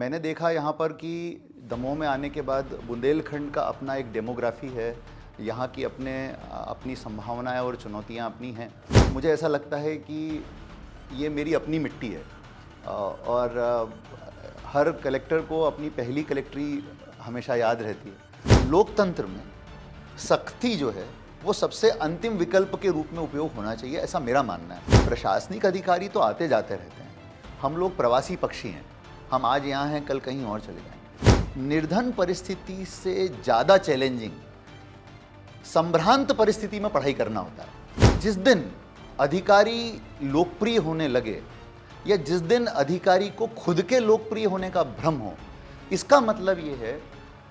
मैंने देखा यहाँ पर कि दमोह में आने के बाद बुंदेलखंड का अपना एक डेमोग्राफी है। यहाँ की अपनी संभावनाएं और चुनौतियाँ अपनी हैं। मुझे ऐसा लगता है कि ये मेरी अपनी मिट्टी है और हर कलेक्टर को अपनी पहली कलेक्टरी हमेशा याद रहती है। लोकतंत्र में सख्ती जो है वो सबसे अंतिम विकल्प के रूप में उपयोग होना चाहिए, ऐसा मेरा मानना है। प्रशासनिक अधिकारी तो आते जाते रहते हैं, हम लोग प्रवासी पक्षी हैं। हम आज यहाँ हैं, कल कहीं और चले जाएंगे। निर्धन परिस्थिति से ज़्यादा चैलेंजिंग संभ्रांत परिस्थिति में पढ़ाई करना होता है। जिस दिन अधिकारी लोकप्रिय होने लगे या जिस दिन अधिकारी को खुद के लोकप्रिय होने का भ्रम हो, इसका मतलब ये है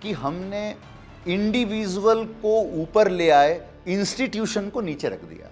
कि हमने इंडिविजुअल को ऊपर ले आए, इंस्टीट्यूशन को नीचे रख दिया।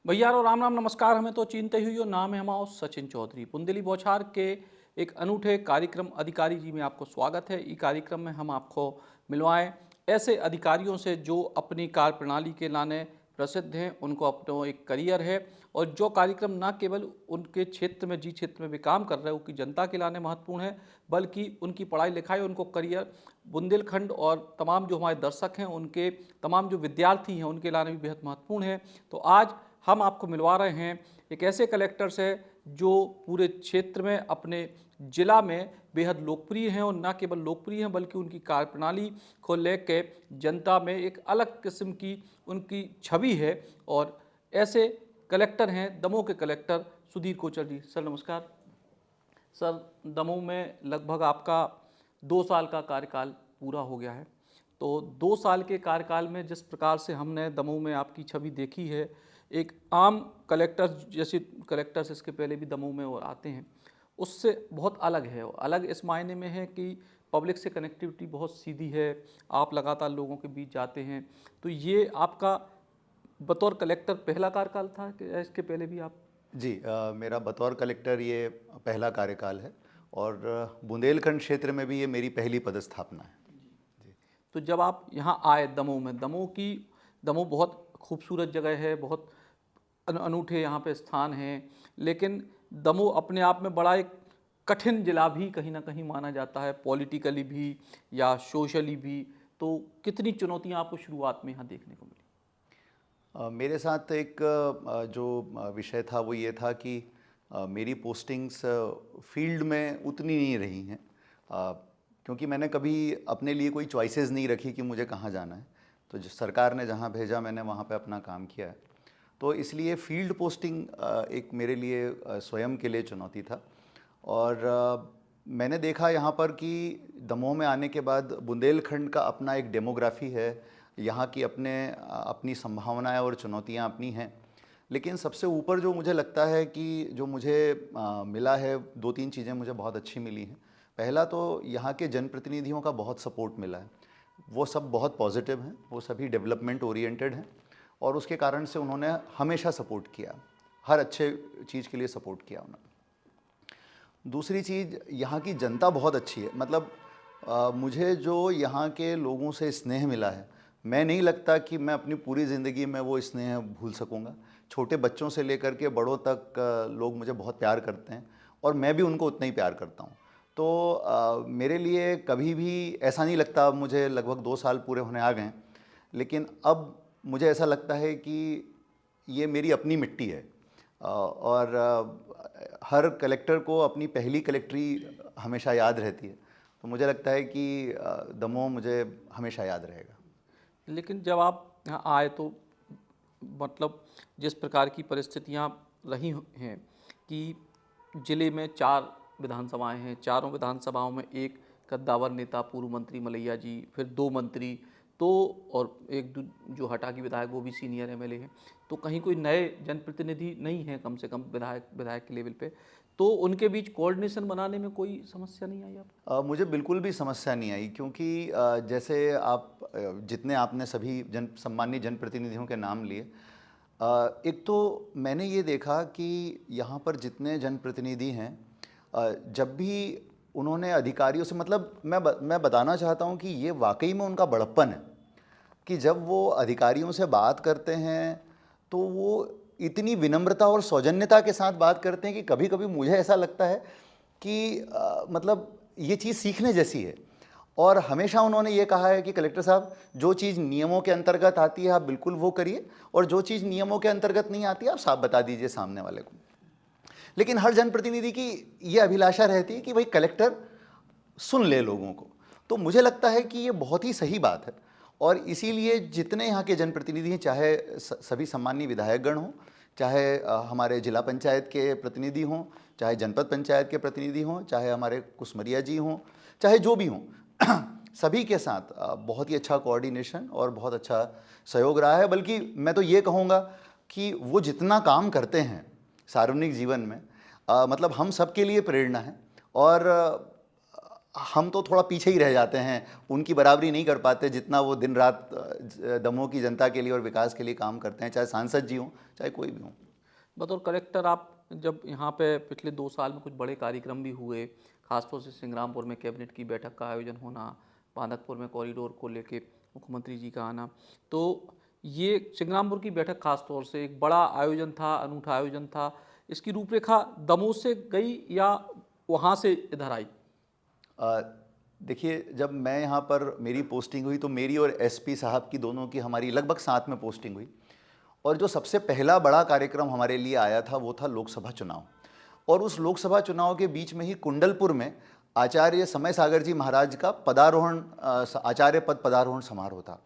भैया और राम राम नमस्कार। हमें तो चिंते हुई नाम है हमारा सचिन चौधरी। बुंदेली बौछार के एक अनूठे कार्यक्रम अधिकारी जी में आपको स्वागत है। इस कार्यक्रम में हम आपको मिलवाएं ऐसे अधिकारियों से जो अपनी कार्य प्रणाली के लाने प्रसिद्ध हैं, उनको अपना एक करियर है और जो कार्यक्रम न केवल उनके क्षेत्र में क्षेत्र में भी काम कर रहे हैं उनकी जनता के लाने महत्वपूर्ण है, बल्कि उनकी पढ़ाई लिखाई, उनको करियर बुंदेलखंड और तमाम जो हमारे दर्शक हैं, उनके तमाम जो विद्यार्थी हैं, उनके लाने भी बेहद महत्वपूर्ण है। तो आज हम आपको मिलवा रहे हैं एक ऐसे कलेक्टर से जो पूरे क्षेत्र में, अपने जिला में बेहद लोकप्रिय हैं और न केवल लोकप्रिय हैं बल्कि उनकी कार्यप्रणाली को लेकर जनता में एक अलग किस्म की उनकी छवि है। और ऐसे कलेक्टर हैं दमोह के कलेक्टर सुधीर कोचर जी। सर नमस्कार। सर, दमोह में लगभग आपका 2 साल का कार्यकाल पूरा हो गया है। तो 2 साल के कार्यकाल में जिस प्रकार से हमने दमोह में आपकी छवि देखी है, एक आम कलेक्टर जैसे कलेक्टर्स इसके पहले भी दमोह में और आते हैं, उससे बहुत अलग है। और अलग इस मायने में है कि पब्लिक से कनेक्टिविटी बहुत सीधी है, आप लगातार लोगों के बीच जाते हैं। तो ये आपका बतौर कलेक्टर पहला कार्यकाल था कि इसके पहले भी आप? जी, मेरा बतौर कलेक्टर ये पहला कार्यकाल है और बुंदेलखंड क्षेत्र में भी ये मेरी पहली पदस्थापना है। जी। तो जब आप यहाँ आए दमोह में, दमोह बहुत खूबसूरत जगह है, बहुत अनूठे यहाँ पे स्थान हैं, लेकिन दमोह अपने आप में बड़ा एक कठिन जिला भी कहीं ना कहीं माना जाता है, पॉलिटिकली भी या सोशली भी। तो कितनी चुनौतियाँ आपको शुरुआत में यहाँ देखने को मिली? मेरे साथ एक जो विषय था वो ये था कि मेरी पोस्टिंग्स फील्ड में उतनी नहीं रही हैं, क्योंकि मैंने कभी अपने लिए कोई चॉइसेस नहीं रखी कि मुझे कहाँ जाना है। तो जो सरकार ने जहाँ भेजा मैंने वहाँ पे अपना काम किया है। तो इसलिए फील्ड पोस्टिंग एक मेरे लिए स्वयं के लिए चुनौती था। और मैंने देखा यहाँ पर कि दमोह में आने के बाद बुंदेलखंड का अपना एक डेमोग्राफी है। यहाँ की अपनी संभावनाएं और चुनौतियाँ अपनी हैं। लेकिन सबसे ऊपर जो मुझे लगता है कि जो मुझे मिला है, 2-3 चीज़ें मुझे बहुत अच्छी मिली हैं। पहला तो यहाँ के जनप्रतिनिधियों का बहुत सपोर्ट मिला है। वो सब बहुत पॉजिटिव हैं, वो सभी डेवलपमेंट ओरिएंटेड हैं और उसके कारण से उन्होंने हमेशा सपोर्ट किया, हर अच्छे चीज़ के लिए सपोर्ट किया उन्होंने। दूसरी चीज़, यहाँ की जनता बहुत अच्छी है। मतलब मुझे जो यहाँ के लोगों से स्नेह मिला है, मैं नहीं लगता कि मैं अपनी पूरी ज़िंदगी में वो स्नेह भूल सकूँगा। छोटे बच्चों से लेकर के बड़ों तक लोग मुझे बहुत प्यार करते हैं और मैं भी उनको उतना ही प्यार करता हूँ। तो मेरे लिए कभी भी ऐसा नहीं लगता। अब मुझे लगभग 2 साल पूरे होने आ गए हैं, लेकिन अब मुझे ऐसा लगता है कि ये मेरी अपनी मिट्टी है और हर कलेक्टर को अपनी पहली कलेक्टरी हमेशा याद रहती है। तो मुझे लगता है कि दमोह मुझे हमेशा याद रहेगा। लेकिन जब आप यहाँ आए तो मतलब जिस प्रकार की परिस्थितियाँ रही हैं कि ज़िले में 4 विधानसभाएं हैं, चारों विधानसभाओं में एक कद्दावर नेता पूर्व मंत्री मलैया जी, फिर 2 मंत्री, तो और एक जो हटा की विधायक वो भी सीनियर एमएलए हैं। तो कहीं कोई नए जनप्रतिनिधि नहीं है, कम से कम विधायक के लेवल पे। तो उनके बीच कोऑर्डिनेशन बनाने में कोई समस्या नहीं आई आपको? मुझे बिल्कुल भी समस्या नहीं आई, क्योंकि जैसे जितने आपने सभी सम्मानित जनप्रतिनिधियों के नाम लिए, एक तो मैंने ये देखा कि यहाँ पर जितने जनप्रतिनिधि हैं, जब भी उन्होंने अधिकारियों से, मतलब मैं बताना चाहता हूँ कि ये वाकई में उनका बड़प्पन है कि जब वो अधिकारियों से बात करते हैं तो वो इतनी विनम्रता और सौजन्यता के साथ बात करते हैं कि कभी कभी मुझे ऐसा लगता है कि मतलब ये चीज़ सीखने जैसी है। और हमेशा उन्होंने ये कहा है कि कलेक्टर साहब, जो चीज़ नियमों के अंतर्गत आती है आप बिल्कुल वो करिए, और जो चीज़ नियमों के अंतर्गत नहीं आती आप साफ बता दीजिए सामने वाले को। लेकिन हर जनप्रतिनिधि की ये अभिलाषा रहती है कि भाई कलेक्टर सुन ले लोगों को। तो मुझे लगता है कि ये बहुत ही सही बात है, और इसीलिए जितने यहाँ के जनप्रतिनिधि हैं, चाहे सभी सम्मानीय विधायकगण हों, चाहे हमारे जिला पंचायत के प्रतिनिधि हों, चाहे जनपद पंचायत के प्रतिनिधि हों, चाहे हमारे कुसमरिया जी हों, चाहे जो भी हों, सभी के साथ बहुत ही अच्छा कोऑर्डिनेशन और बहुत अच्छा सहयोग रहा है। बल्कि मैं तो ये कहूँगा कि वो जितना काम करते हैं सार्वजनिक जीवन में, मतलब हम सबके लिए प्रेरणा है। और हम तो थोड़ा पीछे ही रह जाते हैं, उनकी बराबरी नहीं कर पाते जितना वो दिन रात दमोह की जनता के लिए और विकास के लिए काम करते हैं, चाहे सांसद जी हों, चाहे कोई भी हों। बतौर कलेक्टर आप जब यहाँ पे पिछले 2 साल में कुछ बड़े कार्यक्रम भी हुए, खासतौर से संग्रामपुर में कैबिनेट की बैठक का आयोजन होना, बांदकपुर में कॉरिडोर को लेके मुख्यमंत्री जी का आना, तो ये संग्रामपुर की बैठक खासतौर से एक बड़ा आयोजन था, अनूठा आयोजन था। इसकी रूपरेखा दमोह से गई या वहाँ से इधर आई? देखिए, जब मैं यहाँ पर मेरी पोस्टिंग हुई तो मेरी और एसपी साहब की, दोनों की हमारी लगभग साथ में पोस्टिंग हुई। और जो सबसे पहला बड़ा कार्यक्रम हमारे लिए आया था वो था लोकसभा चुनाव। और उस लोकसभा चुनाव के बीच में ही कुंडलपुर में आचार्य समय सागर जी महाराज का पदारोहण, आचार्य पद पदारोहण समारोह था।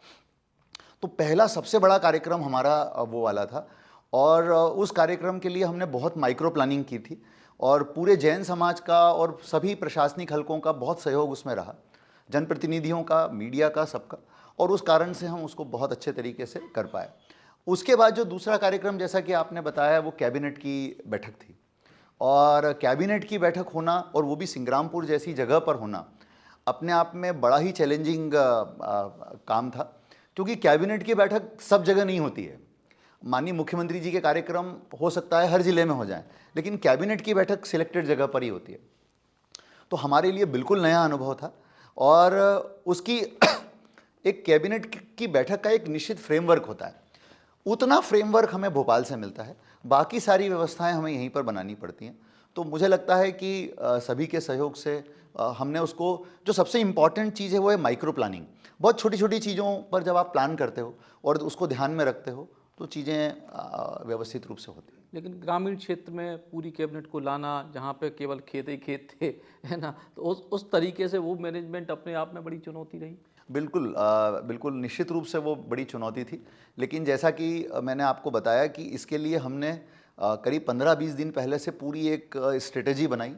तो पहला सबसे बड़ा कार्यक्रम हमारा वो वाला था। और उस कार्यक्रम के लिए हमने बहुत माइक्रो प्लानिंग की थी, और पूरे जैन समाज का और सभी प्रशासनिक हलकों का बहुत सहयोग उसमें रहा, जनप्रतिनिधियों का, मीडिया का, सबका। और उस कारण से हम उसको बहुत अच्छे तरीके से कर पाए। उसके बाद जो दूसरा कार्यक्रम, जैसा कि आपने बताया, वो कैबिनेट की बैठक थी। और कैबिनेट की बैठक होना, और वो भी संग्रामपुर जैसी जगह पर होना, अपने आप में बड़ा ही चैलेंजिंग काम था, क्योंकि कैबिनेट की बैठक सब जगह नहीं होती है। माननीय मुख्यमंत्री जी के कार्यक्रम हो सकता है हर जिले में हो जाएं, लेकिन कैबिनेट की बैठक सिलेक्टेड जगह पर ही होती है। तो हमारे लिए बिल्कुल नया अनुभव था। और उसकी एक कैबिनेट की बैठक का एक निश्चित फ्रेमवर्क होता है, उतना फ्रेमवर्क हमें भोपाल से मिलता है, बाकी सारी व्यवस्थाएं हमें यहीं पर बनानी पड़ती हैं। तो मुझे लगता है कि सभी के सहयोग से हमने उसको, जो सबसे इम्पॉर्टेंट चीज़ है वो है माइक्रो प्लानिंग। बहुत छोटी छोटी चीज़ों पर जब आप प्लान करते हो और उसको ध्यान में रखते हो तो चीज़ें व्यवस्थित रूप से होती हैं। लेकिन ग्रामीण क्षेत्र में पूरी कैबिनेट को लाना, जहाँ पे केवल खेत ही खेत थे, है ना, तो उस तरीके से वो मैनेजमेंट अपने आप में बड़ी चुनौती रही। बिल्कुल, बिल्कुल निश्चित रूप से वो बड़ी चुनौती थी। लेकिन जैसा कि मैंने आपको बताया कि इसके लिए हमने करीब 15-20 दिन पहले से पूरी एक स्ट्रेटजी बनाई,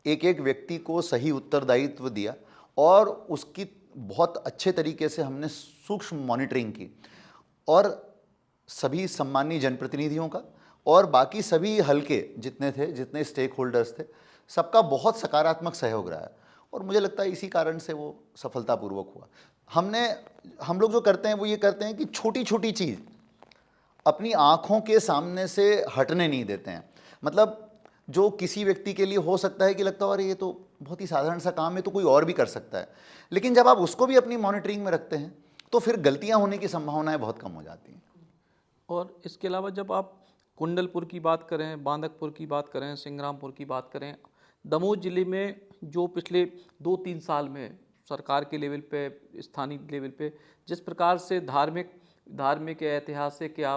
एक एक व्यक्ति को सही उत्तरदायित्व दिया, और उसकी बहुत अच्छे तरीके से हमने सूक्ष्म मॉनिटरिंग की। और सभी सम्मानीय जनप्रतिनिधियों का और बाकी सभी हलके जितने थे, जितने स्टेक होल्डर्स थे, सबका बहुत सकारात्मक सहयोग रहा है। और मुझे लगता है इसी कारण से वो सफलतापूर्वक हुआ। हम लोग जो करते हैं वो ये करते हैं कि छोटी छोटी चीज़ अपनी आँखों के सामने से हटने नहीं देते हैं। मतलब जो किसी व्यक्ति के लिए हो सकता है कि लगता है अरे ये तो बहुत ही साधारण सा काम है, तो कोई और भी कर सकता है, लेकिन जब आप उसको भी अपनी मॉनिटरिंग में रखते हैं तो फिर गलतियाँ होने की संभावनाएं बहुत कम हो जाती हैं। और इसके अलावा जब आप कुंडलपुर की बात करें, बांदकपुर की बात करें, संग्रामपुर की बात करें, दमोह जिले में जो पिछले 2-3 साल में सरकार के लेवल पे, स्थानीय लेवल पे जिस प्रकार से धार्मिक या ऐतिहासिक या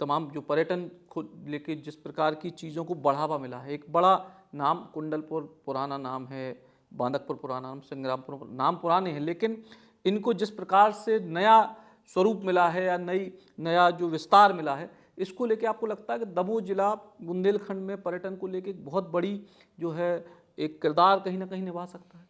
तमाम जो पर्यटन को लेके जिस प्रकार की चीज़ों को बढ़ावा मिला है, एक बड़ा नाम कुंडलपुर पुराना नाम है, बांदकपुर पुराना नाम, संग्रामपुर नाम पुराने हैं, लेकिन इनको जिस प्रकार से नया स्वरूप मिला है या नया जो विस्तार मिला है, इसको लेके आपको लगता है कि दमोह जिला बुंदेलखंड में पर्यटन को लेके बहुत बड़ी जो है एक किरदार कहीं ना कहीं निभा सकता है?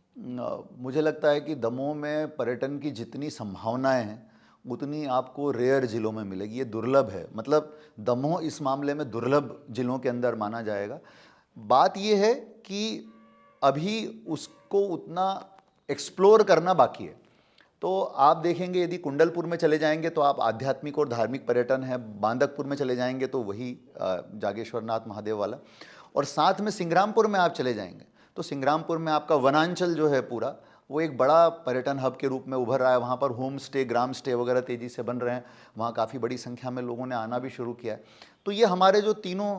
मुझे लगता है कि दमोह में पर्यटन की जितनी संभावनाएं हैं उतनी आपको रेयर जिलों में मिलेगी। ये दुर्लभ है, मतलब दमोह इस मामले में दुर्लभ जिलों के अंदर माना जाएगा। बात ये है कि अभी उसको उतना एक्सप्लोर करना बाकी है। तो आप देखेंगे यदि कुंडलपुर में चले जाएंगे तो आप आध्यात्मिक और धार्मिक पर्यटन है, बांदकपुर में चले जाएंगे तो वही जागेश्वरनाथ महादेव वाला, और साथ में संग्रामपुर में आप चले जाएंगे तो संग्रामपुर में आपका वनांचल जो है पूरा, वो एक बड़ा पर्यटन हब के रूप में उभर रहा है। वहाँ पर होम स्टे, ग्राम स्टे वगैरह तेज़ी से बन रहे हैं, वहाँ काफ़ी बड़ी संख्या में लोगों ने आना भी शुरू किया है। तो ये हमारे जो तीनों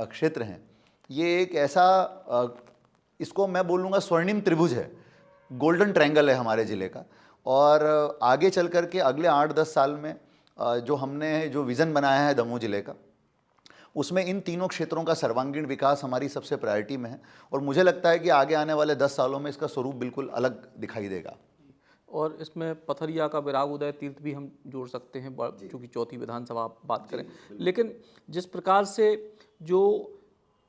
क्षेत्र हैं, ये एक ऐसा इसको मैं बोलूँगा स्वर्णिम त्रिभुज है, गोल्डन ट्रायंगल है हमारे ज़िले का। और आगे चल कर के अगले 8-10 साल में जो हमने जो विज़न बनाया है दमोह ज़िले का, उसमें इन तीनों क्षेत्रों का सर्वांगीण विकास हमारी सबसे प्रायोरिटी में है। और मुझे लगता है कि आगे आने वाले 10 सालों में इसका स्वरूप बिल्कुल अलग दिखाई देगा। और इसमें पथरिया का विराग उदय तीर्थ भी हम जोड़ सकते हैं, चूँकि चौथी विधानसभा आप बात करें। लेकिन जिस प्रकार से जो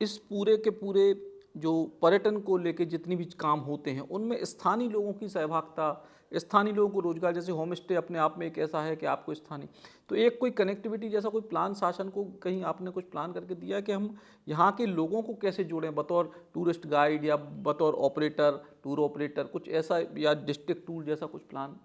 इस पूरे के पूरे जो पर्यटन को लेके जितनी भी काम होते हैं, उनमें स्थानीय लोगों की सहभागिता, स्थानीय लोगों को रोजगार, जैसे होम स्टे अपने आप में एक ऐसा है कि आपको स्थानीय, तो एक कोई कनेक्टिविटी जैसा कोई प्लान शासन को कहीं आपने कुछ प्लान करके दिया कि हम यहाँ के लोगों को कैसे जोड़ें बतौर टूरिस्ट गाइड या बतौर ऑपरेटर, टूर ऑपरेटर, कुछ ऐसा, या डिस्ट्रिक्ट टूर जैसा कुछ प्लान?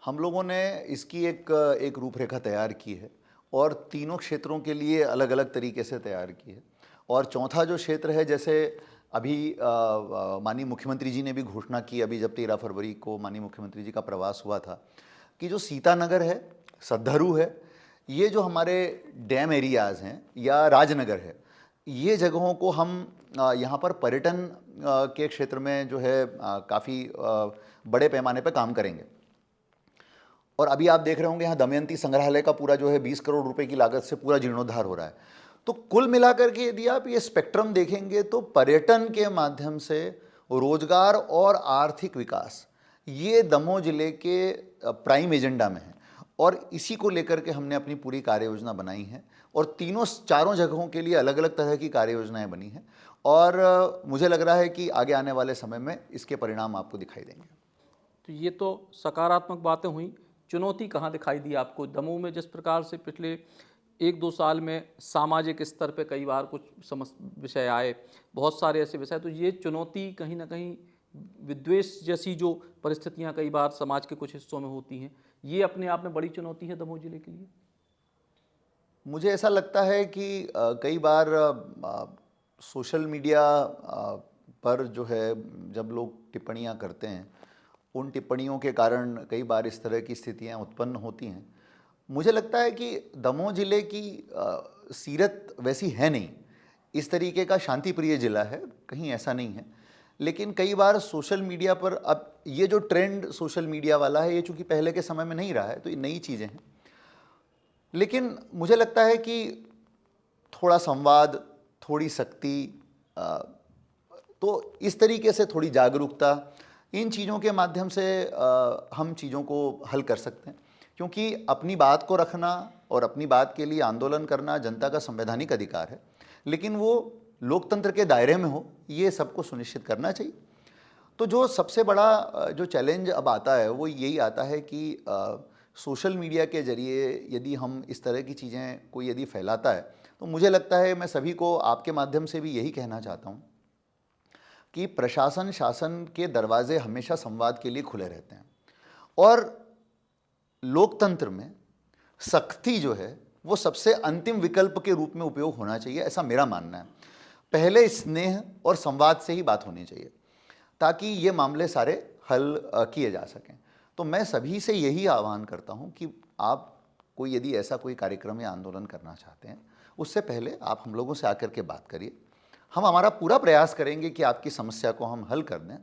हम लोगों ने इसकी एक एक रूपरेखा तैयार की है और तीनों क्षेत्रों के लिए अलग अलग तरीके से तैयार की है। और चौथा जो क्षेत्र है, जैसे अभी माननीय मुख्यमंत्री जी ने भी घोषणा की, अभी जब 13 फरवरी को माननीय मुख्यमंत्री जी का प्रवास हुआ था, कि जो सीतानगर है, सद्धरू है, ये जो हमारे डैम एरियाज़ हैं, या राजनगर है, ये जगहों को हम यहाँ पर पर्यटन के क्षेत्र में जो है काफ़ी बड़े पैमाने पर काम करेंगे। और अभी आप देख रहे होंगे यहाँ दमयंती संग्रहालय का पूरा जो है 20 करोड़ रुपए की लागत से पूरा जीर्णोद्धार हो रहा है। तो कुल मिलाकर के यदि आप ये स्पेक्ट्रम देखेंगे तो पर्यटन के माध्यम से रोजगार और आर्थिक विकास, ये दमोह जिले के प्राइम एजेंडा में है। और इसी को लेकर के हमने अपनी पूरी कार्य योजना बनाई है और चारों जगहों के लिए अलग अलग तरह की कार्य योजनाएं बनी हैं। और मुझे लग रहा है कि आगे आने वाले समय में इसके परिणाम आपको दिखाई देंगे। तो ये तो सकारात्मक बातें हुई। चुनौती कहाँ दिखाई दी आपको दमोह में? जिस प्रकार से पिछले 1-2 साल में सामाजिक स्तर पे कई बार कुछ विषय आए, बहुत सारे ऐसे विषय, तो ये चुनौती कहीं ना कहीं विद्वेष जैसी जो परिस्थितियां कई बार समाज के कुछ हिस्सों में होती हैं, ये अपने आप में बड़ी चुनौती है दमोह जिले के लिए। मुझे ऐसा लगता है कि कई बार सोशल मीडिया पर जो है जब लोग टिप्पणियां करते हैं, उन टिप्पणियों के कारण कई बार इस तरह की स्थितियां उत्पन्न होती हैं। मुझे लगता है कि दमोह ज़िले की सीरत वैसी है नहीं, इस तरीके का शांति प्रिय ज़िला है, कहीं ऐसा नहीं है। लेकिन कई बार सोशल मीडिया पर, अब ये जो ट्रेंड सोशल मीडिया वाला है, ये चूँकि पहले के समय में नहीं रहा है, तो ये नई चीज़ें हैं। लेकिन मुझे लगता है कि थोड़ा संवाद, थोड़ी सख्ती, तो इस तरीके से थोड़ी जागरूकता, इन चीज़ों के माध्यम से हम चीज़ों को हल कर सकते हैं। क्योंकि अपनी बात को रखना और अपनी बात के लिए आंदोलन करना जनता का संवैधानिक अधिकार है, लेकिन वो लोकतंत्र के दायरे में हो, ये सबको सुनिश्चित करना चाहिए। तो जो सबसे बड़ा जो चैलेंज अब आता है वो यही आता है कि सोशल मीडिया के ज़रिए यदि हम इस तरह की चीज़ें कोई यदि फैलाता है, तो मुझे लगता है, मैं सभी को आपके माध्यम से भी यही कहना चाहता हूँ कि प्रशासन, शासन के दरवाजे हमेशा संवाद के लिए खुले रहते हैं। और लोकतंत्र में सख्ती जो है वो सबसे अंतिम विकल्प के रूप में उपयोग होना चाहिए, ऐसा मेरा मानना है। पहले स्नेह और संवाद से ही बात होनी चाहिए ताकि ये मामले सारे हल किए जा सकें। तो मैं सभी से यही आह्वान करता हूं कि आप कोई यदि ऐसा कोई कार्यक्रम या आंदोलन करना चाहते हैं, उससे पहले आप हम लोगों से आकर के बात करिए। हम हमारा पूरा प्रयास करेंगे कि आपकी समस्या को हम हल कर दें।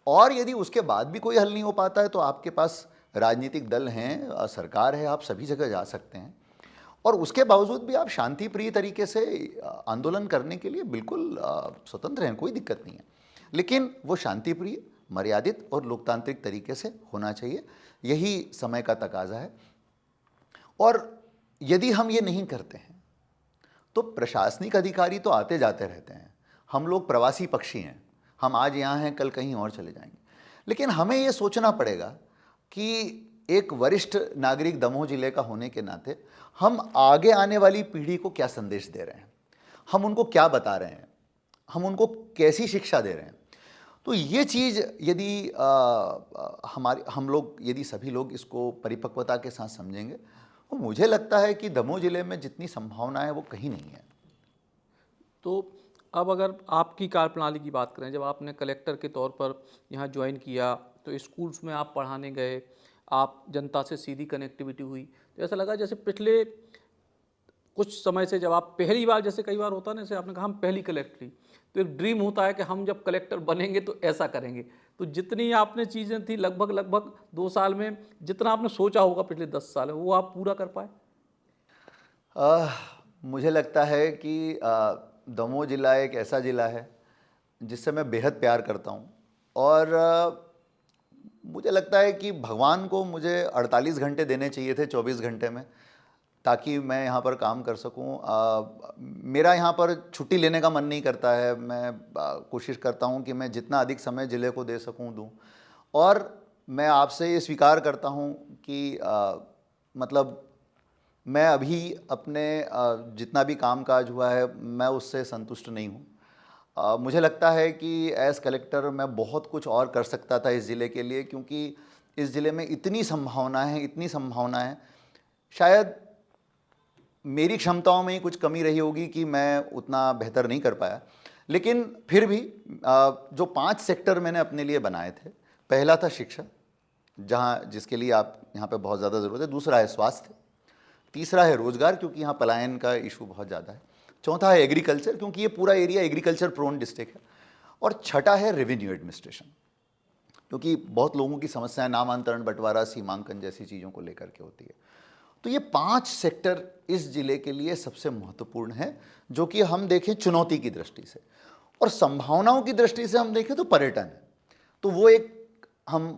और यदि उसके बाद भी कोई हल नहीं हो पाता है तो आपके पास राजनीतिक दल हैं, सरकार है, आप सभी जगह जा सकते हैं। और उसके बावजूद भी आप शांति प्रिय तरीके से आंदोलन करने के लिए बिल्कुल स्वतंत्र हैं, कोई दिक्कत नहीं है। लेकिन वो शांति प्रिय, मर्यादित और लोकतांत्रिक तरीके से होना चाहिए, यही समय का तकाजा है। और यदि हम ये नहीं करते हैं तो प्रशासनिक अधिकारी तो आते जाते रहते हैं, हम लोग प्रवासी पक्षी हैं, हम आज यहाँ हैं, कल कहीं और चले जाएंगे। लेकिन हमें ये सोचना पड़ेगा कि एक वरिष्ठ नागरिक दमोह जिले का होने के नाते हम आगे आने वाली पीढ़ी को क्या संदेश दे रहे हैं, हम उनको क्या बता रहे हैं, हम उनको कैसी शिक्षा दे रहे हैं। तो ये चीज़ यदि हम लोग यदि सभी लोग इसको परिपक्वता के साथ समझेंगे, तो मुझे लगता है कि दमोह जिले में जितनी संभावना है वो कहीं नहीं है। तो अब अगर आपकी कार्यप्रणाली की बात करें, जब आपने कलेक्टर के तौर पर यहाँ ज्वाइन किया तो स्कूल्स में आप पढ़ाने गए, आप जनता से सीधी कनेक्टिविटी हुई, तो ऐसा लगा जैसे पिछले कुछ समय से जब आप पहली बार, जैसे कई बार होता है ना, जैसे आपने कहा हम पहली कलेक्टर थी, तो एक ड्रीम होता है कि हम जब कलेक्टर बनेंगे तो ऐसा करेंगे। तो जितनी आपने चीज़ें थी लगभग लगभग 2 साल में, जितना आपने सोचा होगा पिछले 10 साल में, वो आप पूरा कर पाए? अ, मुझे लगता है कि दमोह ज़िला एक ऐसा ज़िला है जिससे मैं बेहद प्यार करता हूँ। और मुझे लगता है कि भगवान को मुझे 48 घंटे देने चाहिए थे 24 घंटे में, ताकि मैं यहाँ पर काम कर सकूँ। मेरा यहाँ पर छुट्टी लेने का मन नहीं करता है। मैं कोशिश करता हूँ कि मैं जितना अधिक समय ज़िले को दे सकूँ दूँ। और मैं आपसे ये स्वीकार करता हूँ कि मतलब मैं अभी अपने जितना भी कामकाज हुआ है मैं उससे संतुष्ट नहीं हूँ। मुझे लगता है कि एज़ कलेक्टर मैं बहुत कुछ और कर सकता था इस ज़िले के लिए, क्योंकि इस ज़िले में इतनी संभावनाएं हैं, इतनी संभावनाएं। शायद मेरी क्षमताओं में ही कुछ कमी रही होगी कि मैं उतना बेहतर नहीं कर पाया। लेकिन फिर भी जो 5 सेक्टर मैंने अपने लिए बनाए थे, पहला था शिक्षा, जहाँ जिसके लिए आप यहाँ पे बहुत ज़्यादा ज़रूरत है। दूसरा है स्वास्थ्य। तीसरा है रोजगार, क्योंकि यहाँ पलायन का इशू बहुत ज़्यादा है। चौथा है एग्रीकल्चर, क्योंकि ये पूरा एरिया एग्रीकल्चर प्रोन डिस्ट्रिक्ट है। और छठा है रेवेन्यू एडमिनिस्ट्रेशन, क्योंकि बहुत लोगों की समस्याएं नामांतरण, बंटवारा, सीमांकन जैसी चीज़ों को लेकर के होती है। तो ये 5 सेक्टर इस जिले के लिए सबसे महत्वपूर्ण है, जो कि हम देखें चुनौती की दृष्टि से, और संभावनाओं की दृष्टि से हम देखें तो पर्यटन है। तो वो एक हम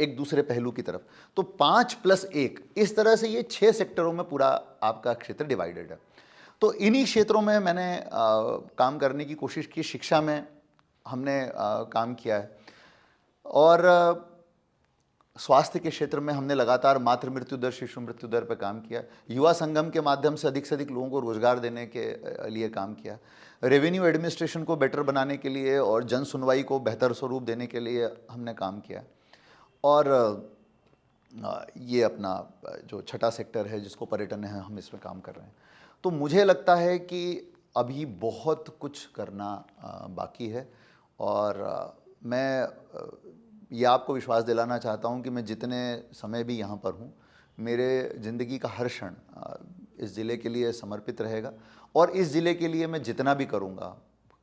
एक दूसरे पहलू की तरफ, तो 5+1 इस तरह से ये 6 सेक्टरों में पूरा आपका क्षेत्र डिवाइडेड है। तो इन्हीं क्षेत्रों में मैंने काम करने की कोशिश की। शिक्षा में हमने काम किया है, और स्वास्थ्य के क्षेत्र में हमने लगातार मातृ मृत्यु दर, शिशु मृत्यु दर पर काम किया। युवा संगम के माध्यम से अधिक लोगों को रोजगार देने के लिए काम किया। रेवेन्यू एडमिनिस्ट्रेशन को बेटर बनाने के लिए और जन सुनवाई को बेहतर स्वरूप देने के लिए हमने काम किया। और ये अपना जो छठा सेक्टर है जिसको पर्यटन है, हम इसमें काम कर रहे हैं। तो मुझे लगता है कि अभी बहुत कुछ करना बाकी है। और मैं ये आपको विश्वास दिलाना चाहता हूँ कि मैं जितने समय भी यहाँ पर हूँ, मेरे ज़िंदगी का हर क्षण इस ज़िले के लिए समर्पित रहेगा। और इस ज़िले के लिए मैं जितना भी करूँगा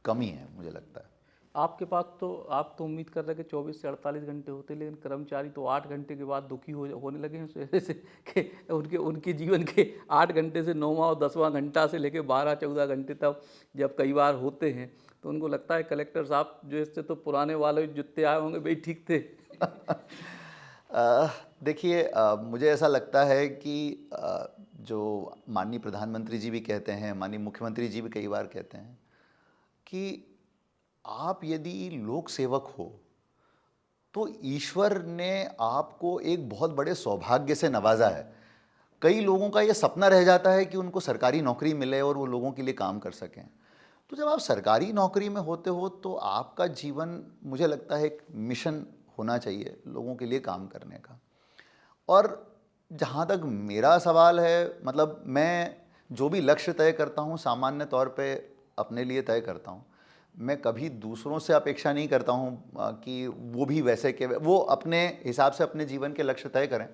कम ही है, मुझे लगता है। आपके पास तो, आप तो उम्मीद कर रहे हैं कि 24 से 48 घंटे होते, लेकिन कर्मचारी तो 8 घंटे के बाद दुखी होने लगे हैं उस वजह से कि उनके जीवन के 8 घंटे से 9वां और 10वां घंटा से लेकर 12-14 घंटे तक जब कई बार होते हैं, तो उनको लगता है कलेक्टर साहब जो इससे तो पुराने वाले जितने आए होंगे वही ठीक थे। देखिए, मुझे ऐसा लगता है कि जो माननीय प्रधानमंत्री जी भी कहते हैं, माननीय मुख्यमंत्री जी भी कई बार कहते हैं कि आप यदि लोक सेवक हो तो ईश्वर ने आपको एक बहुत बड़े सौभाग्य से नवाजा है। कई लोगों का ये सपना रह जाता है कि उनको सरकारी नौकरी मिले और वो लोगों के लिए काम कर सकें। तो जब आप सरकारी नौकरी में होते हो तो आपका जीवन, मुझे लगता है, एक मिशन होना चाहिए लोगों के लिए काम करने का। और जहाँ तक मेरा सवाल है, मतलब मैं जो भी लक्ष्य तय करता हूँ सामान्य तौर पे अपने लिए तय करता हूँ। मैं कभी दूसरों से अपेक्षा नहीं करता हूँ कि वो भी वैसे के वो अपने हिसाब से अपने जीवन के लक्ष्य तय करें।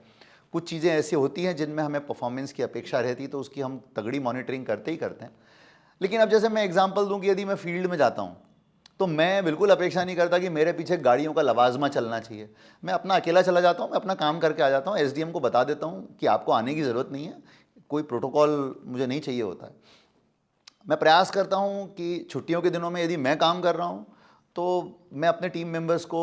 कुछ चीज़ें ऐसी होती हैं जिनमें हमें परफॉर्मेंस की अपेक्षा रहती है, तो उसकी हम तगड़ी मॉनिटरिंग करते ही करते हैं। लेकिन अब जैसे मैं एग्जांपल दूं कि यदि मैं फील्ड में जाता हूं तो मैं बिल्कुल अपेक्षा नहीं करता कि मेरे पीछे गाड़ियों का लवाजमा चलना चाहिए। मैं अपना अकेला चला जाता हूं, मैं अपना काम करके आ जाता हूं। एसडीएम को बता देता हूं कि आपको आने की ज़रूरत नहीं है, कोई प्रोटोकॉल मुझे नहीं चाहिए होता है। मैं प्रयास करता हूं कि छुट्टियों के दिनों में यदि मैं काम कर रहा हूं तो मैं अपने टीम मेंबर्स को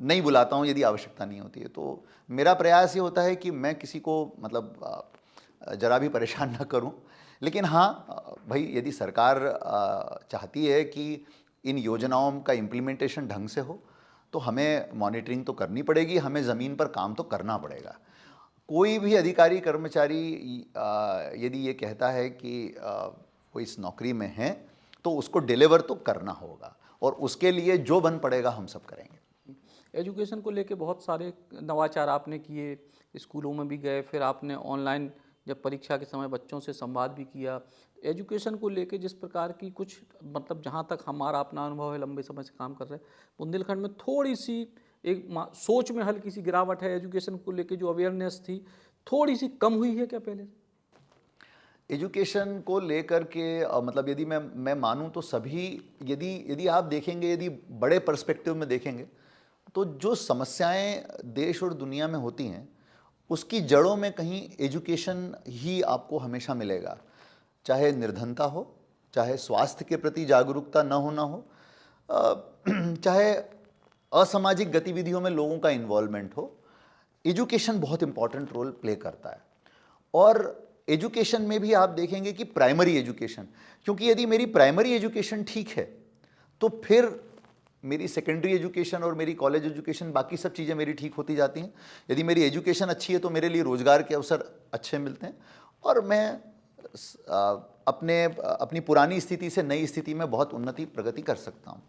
नहीं बुलाता हूं यदि आवश्यकता नहीं होती है। तो मेरा प्रयास ये होता है कि मैं किसी को मतलब ज़रा भी परेशान ना करूं। लेकिन हाँ, भाई यदि सरकार चाहती है कि इन योजनाओं का इम्प्लीमेंटेशन ढंग से हो तो हमें मॉनिटरिंग तो करनी पड़ेगी, हमें ज़मीन पर काम तो करना पड़ेगा। कोई भी अधिकारी कर्मचारी यदि ये कहता है कि वो इस नौकरी में है तो उसको डिलीवर तो करना होगा, और उसके लिए जो बन पड़ेगा हम सब करेंगे। एजुकेशन को लेके बहुत सारे नवाचार आपने किए, स्कूलों में भी गए, फिर आपने ऑनलाइन जब परीक्षा के समय बच्चों से संवाद भी किया। एजुकेशन को लेके जिस प्रकार की कुछ, मतलब जहाँ तक हमारा अपना अनुभव है, लंबे समय से काम कर रहे हैं, बुंदेलखंड में थोड़ी सी एक सोच में हल्की सी गिरावट है। एजुकेशन को लेके जो अवेयरनेस थी थोड़ी सी कम हुई है क्या पहले से? एजुकेशन को लेकर के मतलब यदि मैं मानूं तो सभी, यदि यदि आप देखेंगे, यदि बड़े पर्सपेक्टिव में देखेंगे, तो जो समस्याएं देश और दुनिया में होती हैं उसकी जड़ों में कहीं एजुकेशन ही आपको हमेशा मिलेगा। चाहे निर्धनता हो, चाहे स्वास्थ्य के प्रति जागरूकता न होना हो, चाहे असामाजिक गतिविधियों में लोगों का इन्वॉल्वमेंट हो, एजुकेशन बहुत इंपॉर्टेंट रोल प्ले करता है। और एजुकेशन में भी आप देखेंगे कि प्राइमरी एजुकेशन, क्योंकि यदि मेरी प्राइमरी एजुकेशन ठीक है तो फिर मेरी सेकेंडरी एजुकेशन और मेरी कॉलेज एजुकेशन, बाकी सब चीज़ें मेरी ठीक होती जाती हैं। यदि मेरी एजुकेशन अच्छी है तो मेरे लिए रोज़गार के अवसर अच्छे मिलते हैं और मैं अपनी पुरानी स्थिति से नई स्थिति में बहुत उन्नति प्रगति कर सकता हूँ।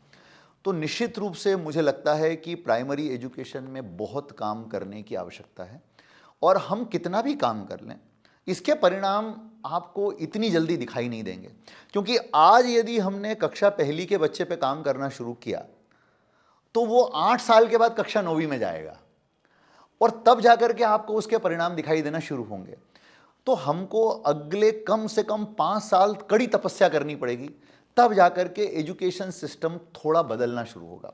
तो निश्चित रूप से मुझे लगता है कि प्राइमरी एजुकेशन में बहुत काम करने की आवश्यकता है और हम कितना भी काम कर लें इसके परिणाम आपको इतनी जल्दी दिखाई नहीं देंगे, क्योंकि आज यदि हमने कक्षा पहली के बच्चे पे काम करना शुरू किया तो वो 8 साल के बाद कक्षा 9वीं में जाएगा और तब जाकर के आपको उसके परिणाम दिखाई देना शुरू होंगे। तो हमको अगले कम से कम 5 साल कड़ी तपस्या करनी पड़ेगी, तब जाकर के एजुकेशन सिस्टम थोड़ा बदलना शुरू होगा।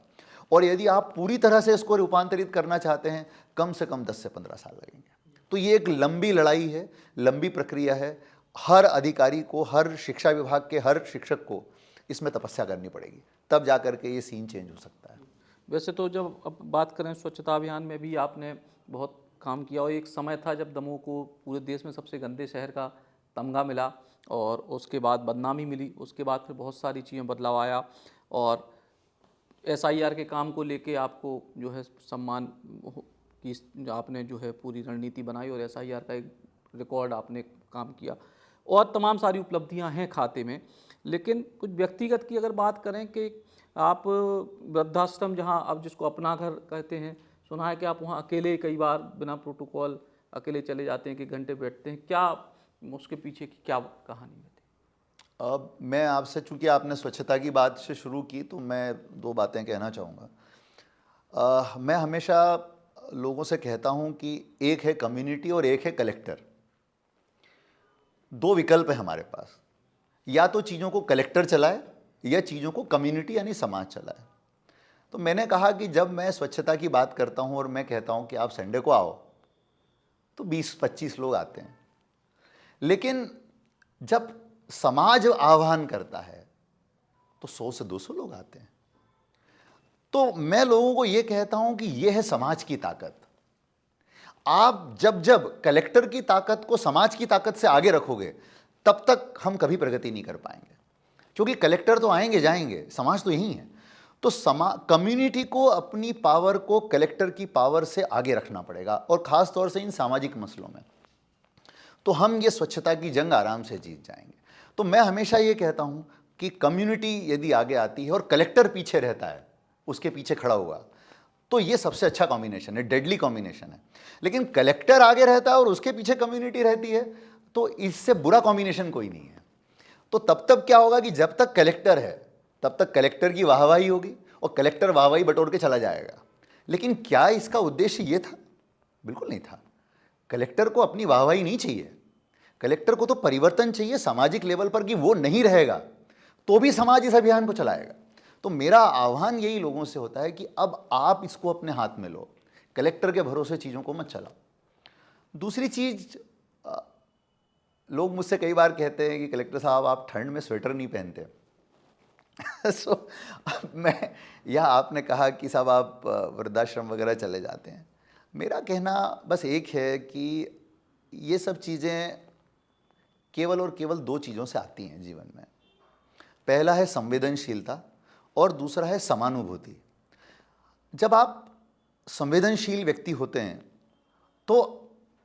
और यदि आप पूरी तरह से इसको रूपांतरित करना चाहते हैं, कम से कम 10 से 15 साल लगेंगे। तो ये एक लंबी लड़ाई है, लंबी प्रक्रिया है। हर अधिकारी को, हर शिक्षा विभाग के हर शिक्षक को इसमें तपस्या करनी पड़ेगी, तब जाकर के ये सीन चेंज हो सकता है। वैसे तो जब अब बात करें स्वच्छता अभियान में भी आपने बहुत काम किया और एक समय था जब दमोह को पूरे देश में सबसे गंदे शहर का तमगा मिला और उसके बाद बदनामी मिली, उसके बाद फिर बहुत सारी चीज़ें बदलाव आया और एसआईआर के काम को लेके आपको जो है सम्मान की आपने जो है पूरी रणनीति बनाई और एसआईआर का एक रिकॉर्ड आपने काम किया और तमाम सारी उपलब्धियां हैं खाते में। लेकिन कुछ व्यक्तिगत की अगर बात करें कि आप वृद्धाश्रम, जहां आप जिसको अपना घर कहते हैं, सुना है कि आप वहां अकेले कई बार बिना प्रोटोकॉल अकेले चले जाते हैं कि घंटे बैठते हैं, क्या उसके पीछे की क्या कहानी है? अब मैं आपसे, चूंकि आपने स्वच्छता की बात से शुरू की, तो मैं 2 बातें कहना चाहूँगा। मैं हमेशा लोगों से कहता हूँ कि एक है कम्युनिटी और एक है कलेक्टर। 2 विकल्प है हमारे पास, या तो चीज़ों को कलेक्टर चलाए या चीज़ों को कम्युनिटी यानी समाज चलाए। तो मैंने कहा कि जब मैं स्वच्छता की बात करता हूँ और मैं कहता हूँ कि आप संडे को आओ, तो 20-25 लोग आते हैं, लेकिन जब समाज आह्वान करता है तो 100 से 200 लोग आते हैं। तो मैं लोगों को यह कहता हूं कि यह है समाज की ताकत। आप जब जब कलेक्टर की ताकत को समाज की ताकत से आगे रखोगे, तब तक हम कभी प्रगति नहीं कर पाएंगे, क्योंकि कलेक्टर तो आएंगे जाएंगे, समाज तो यही है। तो कम्युनिटी को अपनी पावर को कलेक्टर की पावर से आगे रखना पड़ेगा, और खास तौर से इन सामाजिक मसलों में। तो हम ये स्वच्छता की जंग आराम से जीत जाएंगे। तो मैं हमेशा ये कहता हूं कि कम्युनिटी यदि आगे आती है और कलेक्टर पीछे रहता है, उसके पीछे खड़ा हुआ, तो ये सबसे अच्छा कॉम्बिनेशन है, डेडली कॉम्बिनेशन है। लेकिन कलेक्टर आगे रहता है और उसके पीछे कम्युनिटी रहती है, तो इससे बुरा कॉम्बिनेशन कोई नहीं है। तो तब क्या होगा कि जब तक कलेक्टर है तब तक कलेक्टर की वाहवाही होगी और कलेक्टर वाहवाही बटोर के चला जाएगा। लेकिन क्या इसका उद्देश्य ये था? बिल्कुल नहीं था। कलेक्टर को अपनी वाहवाही नहीं चाहिए, कलेक्टर को तो परिवर्तन चाहिए सामाजिक लेवल पर, कि वो नहीं रहेगा तो भी समाज इस अभियान को चलाएगा। तो मेरा आह्वान यही लोगों से होता है कि अब आप इसको अपने हाथ में लो, कलेक्टर के भरोसे चीज़ों को मत चलाओ। दूसरी चीज़, लोग मुझसे कई बार कहते हैं कि कलेक्टर साहब आप ठंड में स्वेटर नहीं पहनते। सो मैं, या आपने कहा कि साहब आप वृद्धाश्रम वगैरह चले जाते हैं। मेरा कहना बस एक है कि ये सब चीज़ें केवल और केवल 2 चीज़ों से आती हैं जीवन में। पहला है संवेदनशीलता और दूसरा है समानुभूति। जब आप संवेदनशील व्यक्ति होते हैं तो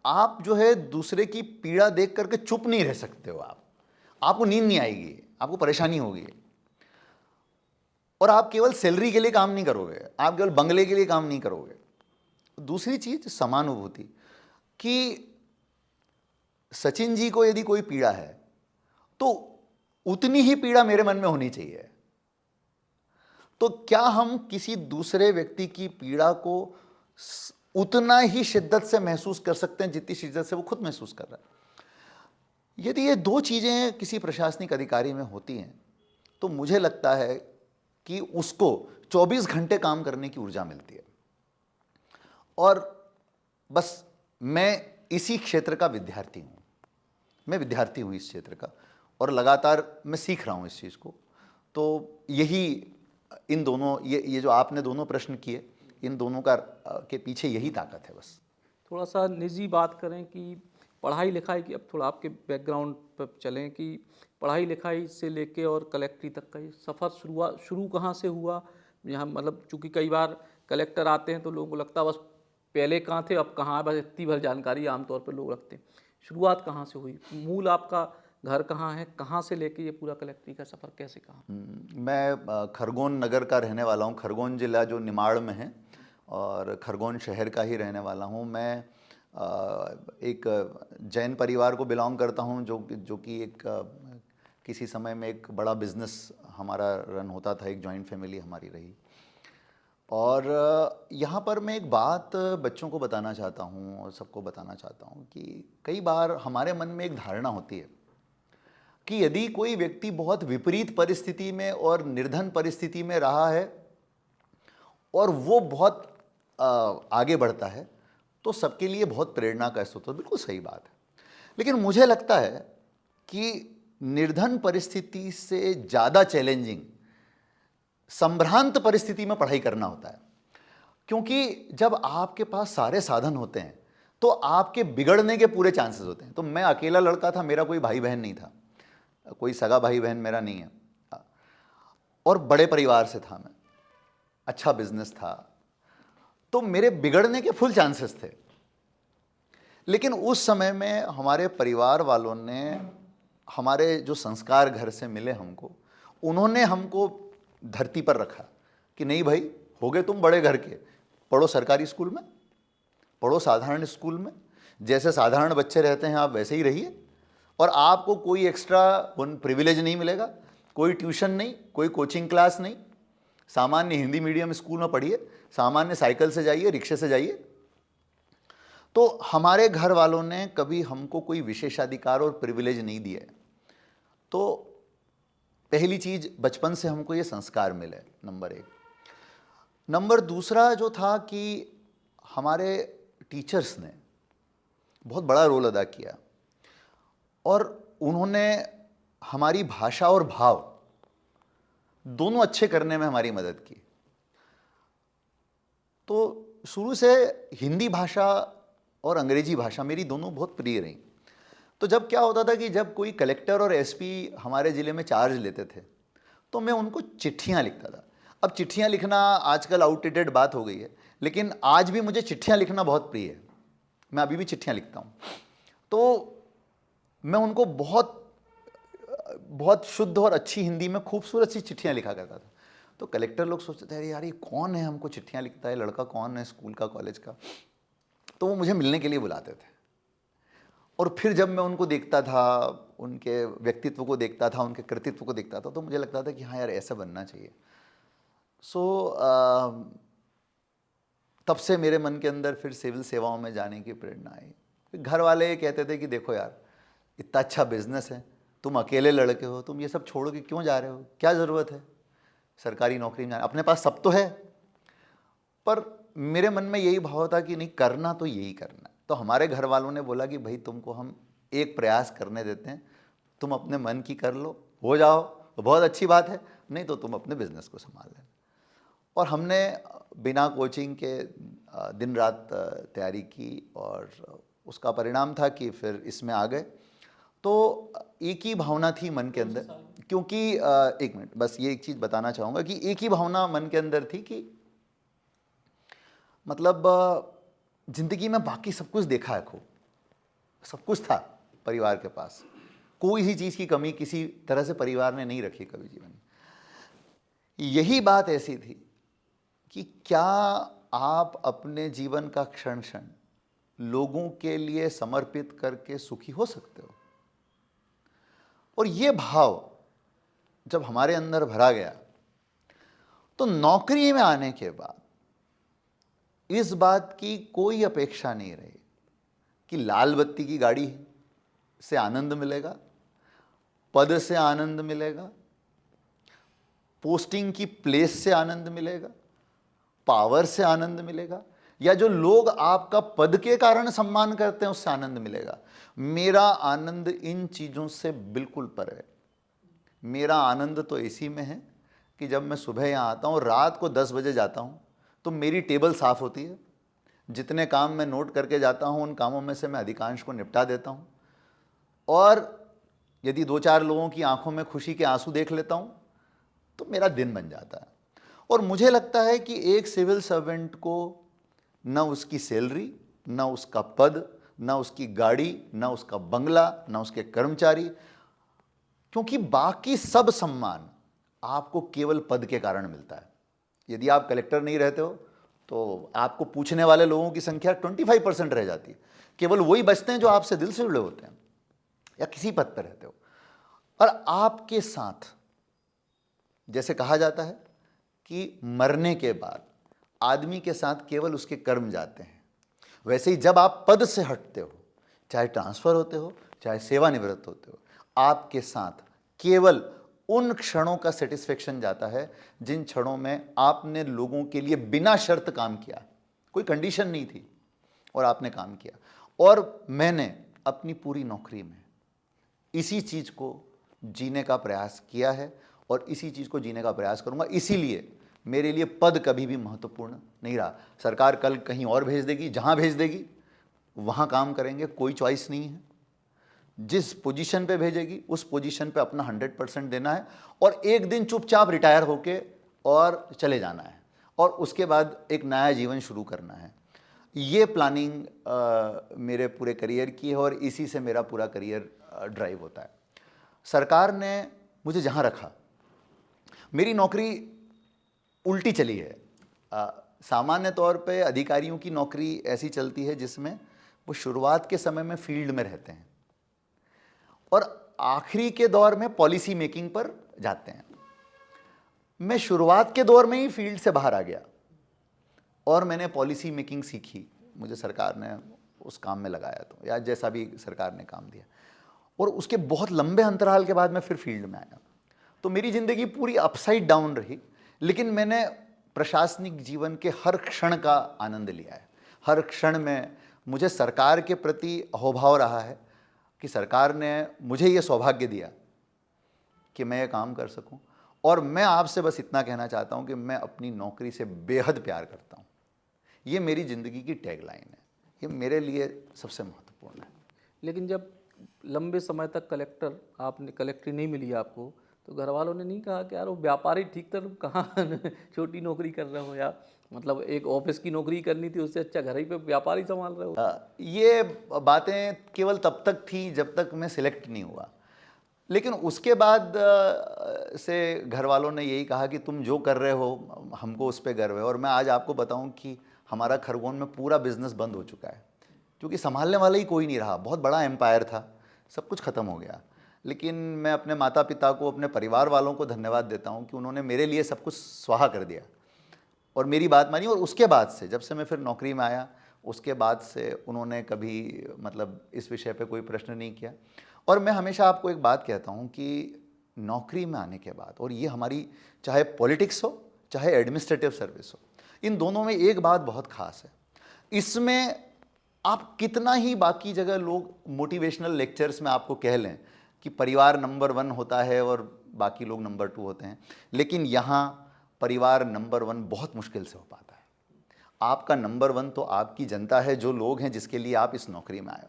आप जो है दूसरे की पीड़ा देख करके चुप नहीं रह सकते हो। आपको नींद नहीं आएगी, आपको परेशानी होगी, और आप केवल सैलरी के लिए काम नहीं करोगे, आप केवल बंगले के लिए काम नहीं करोगे। दूसरी चीज समानुभूति, कि सचिन जी को यदि कोई पीड़ा है तो उतनी ही पीड़ा मेरे मन में होनी चाहिए। तो क्या हम किसी दूसरे व्यक्ति की पीड़ा को उतना ही शिद्दत से महसूस कर सकते हैं जितनी शिद्दत से वो खुद महसूस कर रहा है? यदि ये दो चीज़ें किसी प्रशासनिक अधिकारी में होती हैं तो मुझे लगता है कि उसको 24 घंटे काम करने की ऊर्जा मिलती है। और बस मैं इसी क्षेत्र का विद्यार्थी हूँ, मैं विद्यार्थी हूँ इस क्षेत्र का, और लगातार मैं सीख रहा हूँ इस चीज़ को। तो यही इन दोनों ये जो आपने दोनों प्रश्न किए, इन दोनों का के पीछे यही ताकत है बस। थोड़ा सा निजी बात करें कि पढ़ाई लिखाई की, अब थोड़ा आपके बैकग्राउंड पर चलें कि पढ़ाई लिखाई से लेके और कलेक्ट्री तक का ये सफ़र शुरू कहाँ से हुआ? यहाँ मतलब चूँकि कई बार कलेक्टर आते हैं तो लोगों को लगता है बस पहले कहाँ थे अब कहाँ है, बस इतनी भर जानकारी आमतौर पर लोग रखते हैं। शुरुआत कहाँ से हुई? मूल आपका घर कहाँ है? कहाँ से लेके ये पूरा कलेक्ट्री का सफ़र कैसे कहाँ? मैं खरगोन नगर का रहने वाला हूँ। खरगोन जिला जो निमाड़ में है, और खरगोन शहर का ही रहने वाला हूँ मैं। एक जैन परिवार को बिलोंग करता हूँ, जो कि एक किसी समय में एक बड़ा बिजनेस हमारा रन होता था, एक जॉइंट फैमिली हमारी रही। और यहाँ पर मैं एक बात बच्चों को बताना चाहता हूँ और सबको बताना चाहता हूँ कि कई बार हमारे मन में एक धारणा होती है कि यदि कोई व्यक्ति बहुत विपरीत परिस्थिति में और निर्धन परिस्थिति में रहा है और वो बहुत आगे बढ़ता है तो सबके लिए बहुत प्रेरणा का स्रोत है। बिल्कुल सही बात है। लेकिन मुझे लगता है कि निर्धन परिस्थिति से ज़्यादा चैलेंजिंग संभ्रांत परिस्थिति में पढ़ाई करना होता है, क्योंकि जब आपके पास सारे साधन होते हैं तो आपके बिगड़ने के पूरे चांसेस होते हैं। तो मैं अकेला लड़का था, मेरा कोई भाई बहन नहीं था, कोई सगा भाई बहन मेरा नहीं है, और बड़े परिवार से था मैं, अच्छा बिजनेस था, तो मेरे बिगड़ने के फुल चांसेस थे। लेकिन उस समय में हमारे परिवार वालों ने, हमारे जो संस्कार घर से मिले हमको, उन्होंने हमको धरती पर रखा कि नहीं भाई, हो गए तुम बड़े घर के, पढ़ो सरकारी स्कूल में, पढ़ो साधारण स्कूल में, जैसे साधारण बच्चे रहते हैं आप वैसे ही रहिए, और आपको कोई एक्स्ट्रा प्रिविलेज नहीं मिलेगा, कोई ट्यूशन नहीं, कोई कोचिंग क्लास नहीं, सामान्य हिंदी मीडियम स्कूल में पढ़िए, सामान्य साइकिल से जाइए, रिक्शे से जाइए। तो हमारे घर वालों ने कभी हमको कोई विशेषाधिकार और प्रिविलेज नहीं दिए। तो पहली चीज, बचपन से हमको ये संस्कार मिले, नंबर एक। नंबर दूसरा जो था कि हमारे टीचर्स ने बहुत बड़ा रोल अदा किया, और उन्होंने हमारी भाषा और भाव दोनों अच्छे करने में हमारी मदद की। तो शुरू से हिंदी भाषा और अंग्रेजी भाषा मेरी दोनों बहुत प्रिय रही। तो जब क्या होता था कि जब कोई कलेक्टर और एसपी हमारे ज़िले में चार्ज लेते थे तो मैं उनको चिट्ठियां लिखता था। अब चिट्ठियां लिखना आजकल आउटडेटेड बात हो गई है, लेकिन आज भी मुझे चिट्ठियां लिखना बहुत प्रिय है। मैं अभी भी चिट्ठियां लिखता हूँ। तो मैं उनको बहुत बहुत शुद्ध और अच्छी हिंदी में खूबसूरत सी चिट्ठियां लिखा करता था। तो कलेक्टर लोग सोचते थे, अरे यार ये कौन है, हमको चिट्ठियां लिखता है, लड़का कौन है, स्कूल का, कॉलेज का। तो वो मुझे मिलने के लिए बुलाते थे, और फिर जब मैं उनको देखता था, उनके व्यक्तित्व को देखता था, उनके कृतित्व को देखता था, तो मुझे लगता था कि हाँ यार ऐसा बनना चाहिए। तब से मेरे मन के अंदर फिर सिविल सेवाओं में जाने की प्रेरणा आई। फिर घर वाले कहते थे कि देखो यार, इतना अच्छा बिजनेस है, तुम अकेले लड़के हो, तुम ये सब छोड़ के क्यों जा रहे हो, क्या ज़रूरत है सरकारी नौकरी में जाना, अपने पास सब तो है। पर मेरे मन में यही भाव था कि नहीं, करना तो यही करना है। तो हमारे घर वालों ने बोला कि भाई तुमको हम एक प्रयास करने देते हैं, तुम अपने मन की कर लो, हो जाओ तो बहुत अच्छी बात है, नहीं तो तुम अपने बिजनेस को संभाल लेना। और हमने बिना कोचिंग के दिन रात तैयारी की, और उसका परिणाम था कि फिर इसमें आ गए। तो एक ही भावना थी मन के अंदर, क्योंकि एक मिनट, बस ये एक चीज़ बताना चाहूँगा कि एक ही भावना मन के अंदर थी कि मतलब जिंदगी में बाकी सब कुछ देखा है, खूब सब कुछ था परिवार के पास, कोई ही चीज़ की कमी किसी तरह से परिवार ने नहीं रखी कभी जीवन में। यही बात ऐसी थी कि क्या आप अपने जीवन का क्षण क्षण लोगों के लिए समर्पित करके सुखी हो सकते हो। और ये भाव जब हमारे अंदर भरा गया तो नौकरी में आने के बाद इस बात की कोई अपेक्षा नहीं रही कि लाल बत्ती की गाड़ी है, से आनंद मिलेगा, पद से आनंद मिलेगा, पोस्टिंग की प्लेस से आनंद मिलेगा, पावर से आनंद मिलेगा, या जो लोग आपका पद के कारण सम्मान करते हैं उससे आनंद मिलेगा। मेरा आनंद इन चीज़ों से बिल्कुल पर है। मेरा आनंद तो इसी में है कि जब मैं सुबह यहाँ आता हूँ, रात को 10 बजे जाता हूँ, तो मेरी टेबल साफ़ होती है। जितने काम मैं नोट करके जाता हूँ उन कामों में से मैं अधिकांश को निपटा देता हूँ, और यदि 2-4 लोगों की आंखों में खुशी के आंसू देख लेता हूँ तो मेरा दिन बन जाता है। और मुझे लगता है कि एक सिविल सर्वेंट को न उसकी सैलरी, न उसका पद, न उसकी गाड़ी, न उसका बंगला, न उसके कर्मचारी, क्योंकि बाकी सब सम्मान आपको केवल पद के कारण मिलता है। यदि आप कलेक्टर नहीं रहते हो तो आपको पूछने वाले लोगों की संख्या 25% रह जाती है। केवल वही बचते हैं जो आपसे दिल से जुड़े होते हैं या किसी पद पर रहते हो। और आपके साथ, जैसे कहा जाता है कि मरने के बाद आदमी के साथ केवल उसके कर्म जाते हैं, वैसे ही जब आप पद से हटते हो, चाहे ट्रांसफर होते हो, चाहे सेवानिवृत्त होते हो, आपके साथ केवल उन क्षणों का सेटिस्फेक्शन जाता है जिन क्षणों में आपने लोगों के लिए बिना शर्त काम किया, कोई कंडीशन नहीं थी और आपने काम किया। और मैंने अपनी पूरी नौकरी में इसी चीज़ को जीने का प्रयास किया है और इसी चीज़ को जीने का प्रयास करूंगा। इसीलिए मेरे लिए पद कभी भी महत्वपूर्ण नहीं रहा। सरकार कल कहीं और भेज देगी, जहाँ भेज देगी वहाँ काम करेंगे, कोई चॉइस नहीं है। जिस पोजीशन पे भेजेगी उस पोजीशन पे अपना 100% देना है और एक दिन चुपचाप रिटायर होके और चले जाना है और उसके बाद एक नया जीवन शुरू करना है। ये प्लानिंग मेरे पूरे करियर की है और इसी से मेरा पूरा करियर ड्राइव होता है। सरकार ने मुझे जहाँ रखा, मेरी नौकरी उल्टी चली है। सामान्य तौर पे अधिकारियों की नौकरी ऐसी चलती है जिसमें वो शुरुआत के समय में फील्ड में रहते हैं और आखिरी के दौर में पॉलिसी मेकिंग पर जाते हैं। मैं शुरुआत के दौर में ही फील्ड से बाहर आ गया और मैंने पॉलिसी मेकिंग सीखी। मुझे सरकार ने उस काम में लगाया, तो या जैसा भी सरकार ने काम दिया, और उसके बहुत लंबे अंतराल के बाद मैं फिर फील्ड में आया। तो मेरी ज़िंदगी पूरी अपसाइड डाउन रही, लेकिन मैंने प्रशासनिक जीवन के हर क्षण का आनंद लिया है। हर क्षण में मुझे सरकार के प्रति अहोभाव रहा है कि सरकार ने मुझे ये सौभाग्य दिया कि मैं ये काम कर सकूं। और मैं आपसे बस इतना कहना चाहता हूं कि मैं अपनी नौकरी से बेहद प्यार करता हूं। ये मेरी ज़िंदगी की टैगलाइन है, ये मेरे लिए सबसे महत्वपूर्ण है। लेकिन जब लंबे समय तक कलेक्टरी नहीं मिली आपको, तो घर वालों ने नहीं कहा कि यार वो व्यापारी ठीक था, तुम कहाँ छोटी नौकरी कर रहे हो, या मतलब एक ऑफिस की नौकरी करनी थी, उससे अच्छा घर ही पे व्यापारी संभाल रहे हो? ये बातें केवल तब तक थी जब तक मैं सिलेक्ट नहीं हुआ, लेकिन उसके बाद से घर वालों ने यही कहा कि तुम जो कर रहे हो हमको उस पर गर्व है। और मैं आज आपको बताऊं कि हमारा खरगोन में पूरा बिजनेस बंद हो चुका है, क्योंकि संभालने वाला ही कोई नहीं रहा। बहुत बड़ा एम्पायर था, सब कुछ ख़त्म हो गया। लेकिन मैं अपने माता पिता को, अपने परिवार वालों को धन्यवाद देता हूँ कि उन्होंने मेरे लिए सब कुछ स्वाहा कर दिया और मेरी बात मानी। और उसके बाद से, जब से मैं फिर नौकरी में आया, उसके बाद से उन्होंने कभी मतलब इस विषय पे कोई प्रश्न नहीं किया। और मैं हमेशा आपको एक बात कहता हूँ कि नौकरी में आने के बाद, और ये हमारी चाहे पॉलिटिक्स हो चाहे एडमिनिस्ट्रेटिव सर्विस हो, इन दोनों में एक बात बहुत खास है। इसमें आप कितना ही बाकी जगह लोग मोटिवेशनल लेक्चर्स में आपको कह लें कि परिवार नंबर 1 होता है और बाकी लोग नंबर 2 होते हैं, लेकिन यहाँ परिवार नंबर 1 बहुत मुश्किल से हो पाता है। आपका नंबर 1 तो आपकी जनता है, जो लोग हैं जिसके लिए आप इस नौकरी में आए,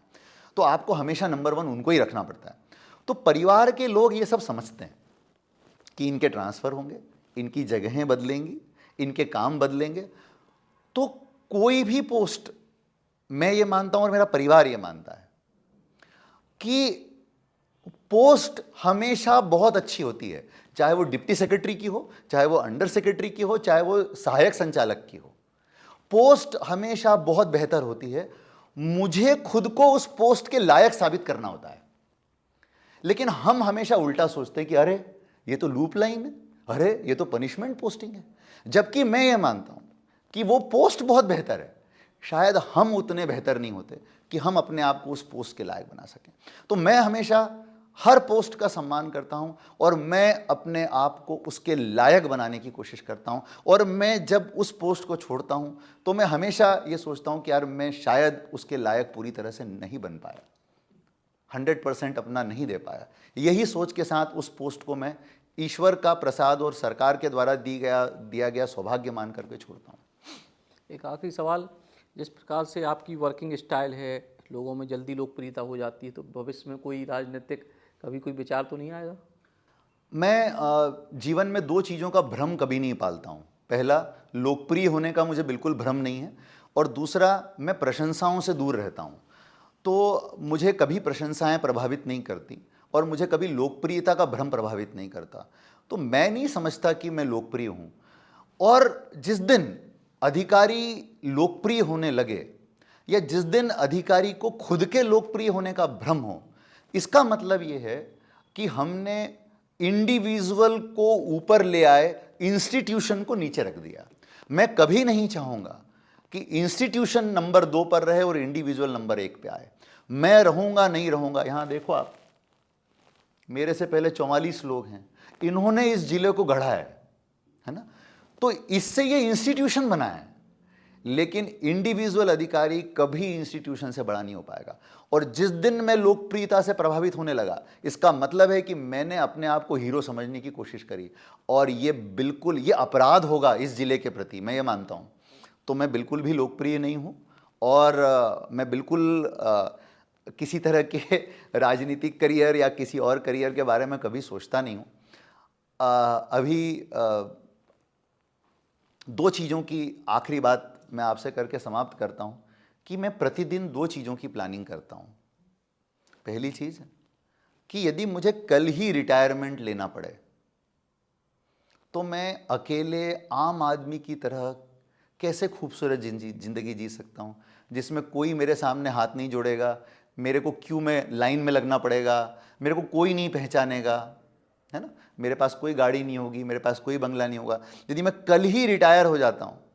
तो आपको हमेशा नंबर 1 उनको ही रखना पड़ता है। तो परिवार के लोग ये सब समझते हैं कि इनके ट्रांसफ़र होंगे, इनकी जगहें बदलेंगी, इनके काम बदलेंगे, तो कोई भी पोस्ट, मैं ये मानता हूँ और मेरा परिवार ये मानता है कि पोस्ट हमेशा बहुत अच्छी होती है, चाहे वो डिप्टी सेक्रेटरी की हो, चाहे वो अंडर सेक्रेटरी की हो, चाहे वो सहायक संचालक की हो। पोस्ट हमेशा बहुत बेहतर होती है। मुझे खुद को उस पोस्ट के लायक साबित करना होता है, लेकिन हम हमेशा उल्टा सोचते हैं कि अरे ये तो लूप लाइन है, अरे ये तो पनिशमेंट पोस्टिंग है। जबकि मैं ये मानता हूं कि वो पोस्ट बहुत बेहतर है, शायद हम उतने बेहतर नहीं होते कि हम अपने आप को उस पोस्ट के लायक बना सकें। तो मैं हमेशा हर पोस्ट का सम्मान करता हूं और मैं अपने आप को उसके लायक बनाने की कोशिश करता हूं। और मैं जब उस पोस्ट को छोड़ता हूं तो मैं हमेशा ये सोचता हूं कि यार मैं शायद उसके लायक पूरी तरह से नहीं बन पाया, 100% अपना नहीं दे पाया। यही सोच के साथ उस पोस्ट को मैं ईश्वर का प्रसाद और सरकार के द्वारा दिया गया सौभाग्य मान करके छोड़ता हूँ। एक आखिरी सवाल, जिस प्रकार से आपकी वर्किंग स्टाइल है, लोगों में जल्दी लोकप्रियता हो जाती है, तो भविष्य में कोई राजनीतिक कभी कोई विचार तो नहीं आएगा? मैं जीवन में दो चीज़ों का भ्रम कभी नहीं पालता हूँ। पहला, लोकप्रिय होने का मुझे बिल्कुल भ्रम नहीं है, और दूसरा, मैं प्रशंसाओं से दूर रहता हूँ। तो मुझे कभी प्रशंसाएं प्रभावित नहीं करती और मुझे कभी लोकप्रियता का भ्रम प्रभावित नहीं करता। तो मैं नहीं समझता कि मैं लोकप्रिय हूँ। और जिस दिन अधिकारी लोकप्रिय होने लगे या जिस दिन अधिकारी को खुद के लोकप्रिय होने का भ्रम हो, इसका मतलब ये है कि हमने इंडिविजुअल को ऊपर ले आए, इंस्टीट्यूशन को नीचे रख दिया। मैं कभी नहीं चाहूँगा कि इंस्टीट्यूशन नंबर 2 पर रहे और इंडिविजुअल नंबर 1 पे आए। मैं रहूँगा नहीं रहूँगा, यहाँ देखो आप, मेरे से पहले 44 लोग हैं, इन्होंने इस जिले को गढ़ा है ना। तो इससे ये इंस्टीट्यूशन बना है, लेकिन इंडिविजुअल अधिकारी कभी इंस्टीट्यूशन से बड़ा नहीं हो पाएगा। और जिस दिन मैं लोकप्रियता से प्रभावित होने लगा, इसका मतलब है कि मैंने अपने आप को हीरो समझने की कोशिश करी, और ये बिल्कुल ये अपराध होगा इस जिले के प्रति, मैं ये मानता हूँ। तो मैं बिल्कुल भी लोकप्रिय नहीं हूँ, और मैं बिल्कुल किसी तरह के राजनीतिक करियर या किसी और करियर के बारे में कभी सोचता नहीं हूँ। अभी दो चीज़ों की आखिरी बात मैं आपसे करके समाप्त करता हूँ कि मैं प्रतिदिन दो चीज़ों की प्लानिंग करता हूँ। पहली चीज़ कि यदि मुझे कल ही रिटायरमेंट लेना पड़े तो मैं अकेले आम आदमी की तरह कैसे खूबसूरत जिंदगी जी सकता हूँ, जिसमें कोई मेरे सामने हाथ नहीं जोड़ेगा, मेरे को क्यों में लाइन में लगना पड़ेगा, मेरे को कोई नहीं पहचानेगा, है ना, मेरे पास कोई गाड़ी नहीं होगी, मेरे पास कोई बंगला नहीं होगा। यदि मैं कल ही रिटायर हो जाता हूँ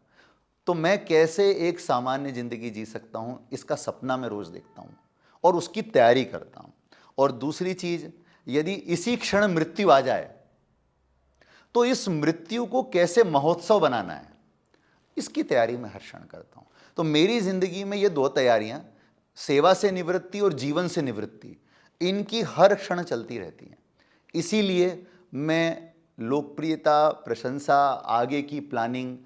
तो मैं कैसे एक सामान्य ज़िंदगी जी सकता हूँ, इसका सपना मैं रोज़ देखता हूँ और उसकी तैयारी करता हूँ। और दूसरी चीज़, यदि इसी क्षण मृत्यु आ जाए तो इस मृत्यु को कैसे महोत्सव बनाना है, इसकी तैयारी मैं हर क्षण करता हूँ। तो मेरी ज़िंदगी में ये दो तैयारियाँ, सेवा से निवृत्ति और जीवन से निवृत्ति, इनकी हर क्षण चलती रहती हैं। इसीलिए मैं लोकप्रियता, प्रशंसा, आगे की प्लानिंग,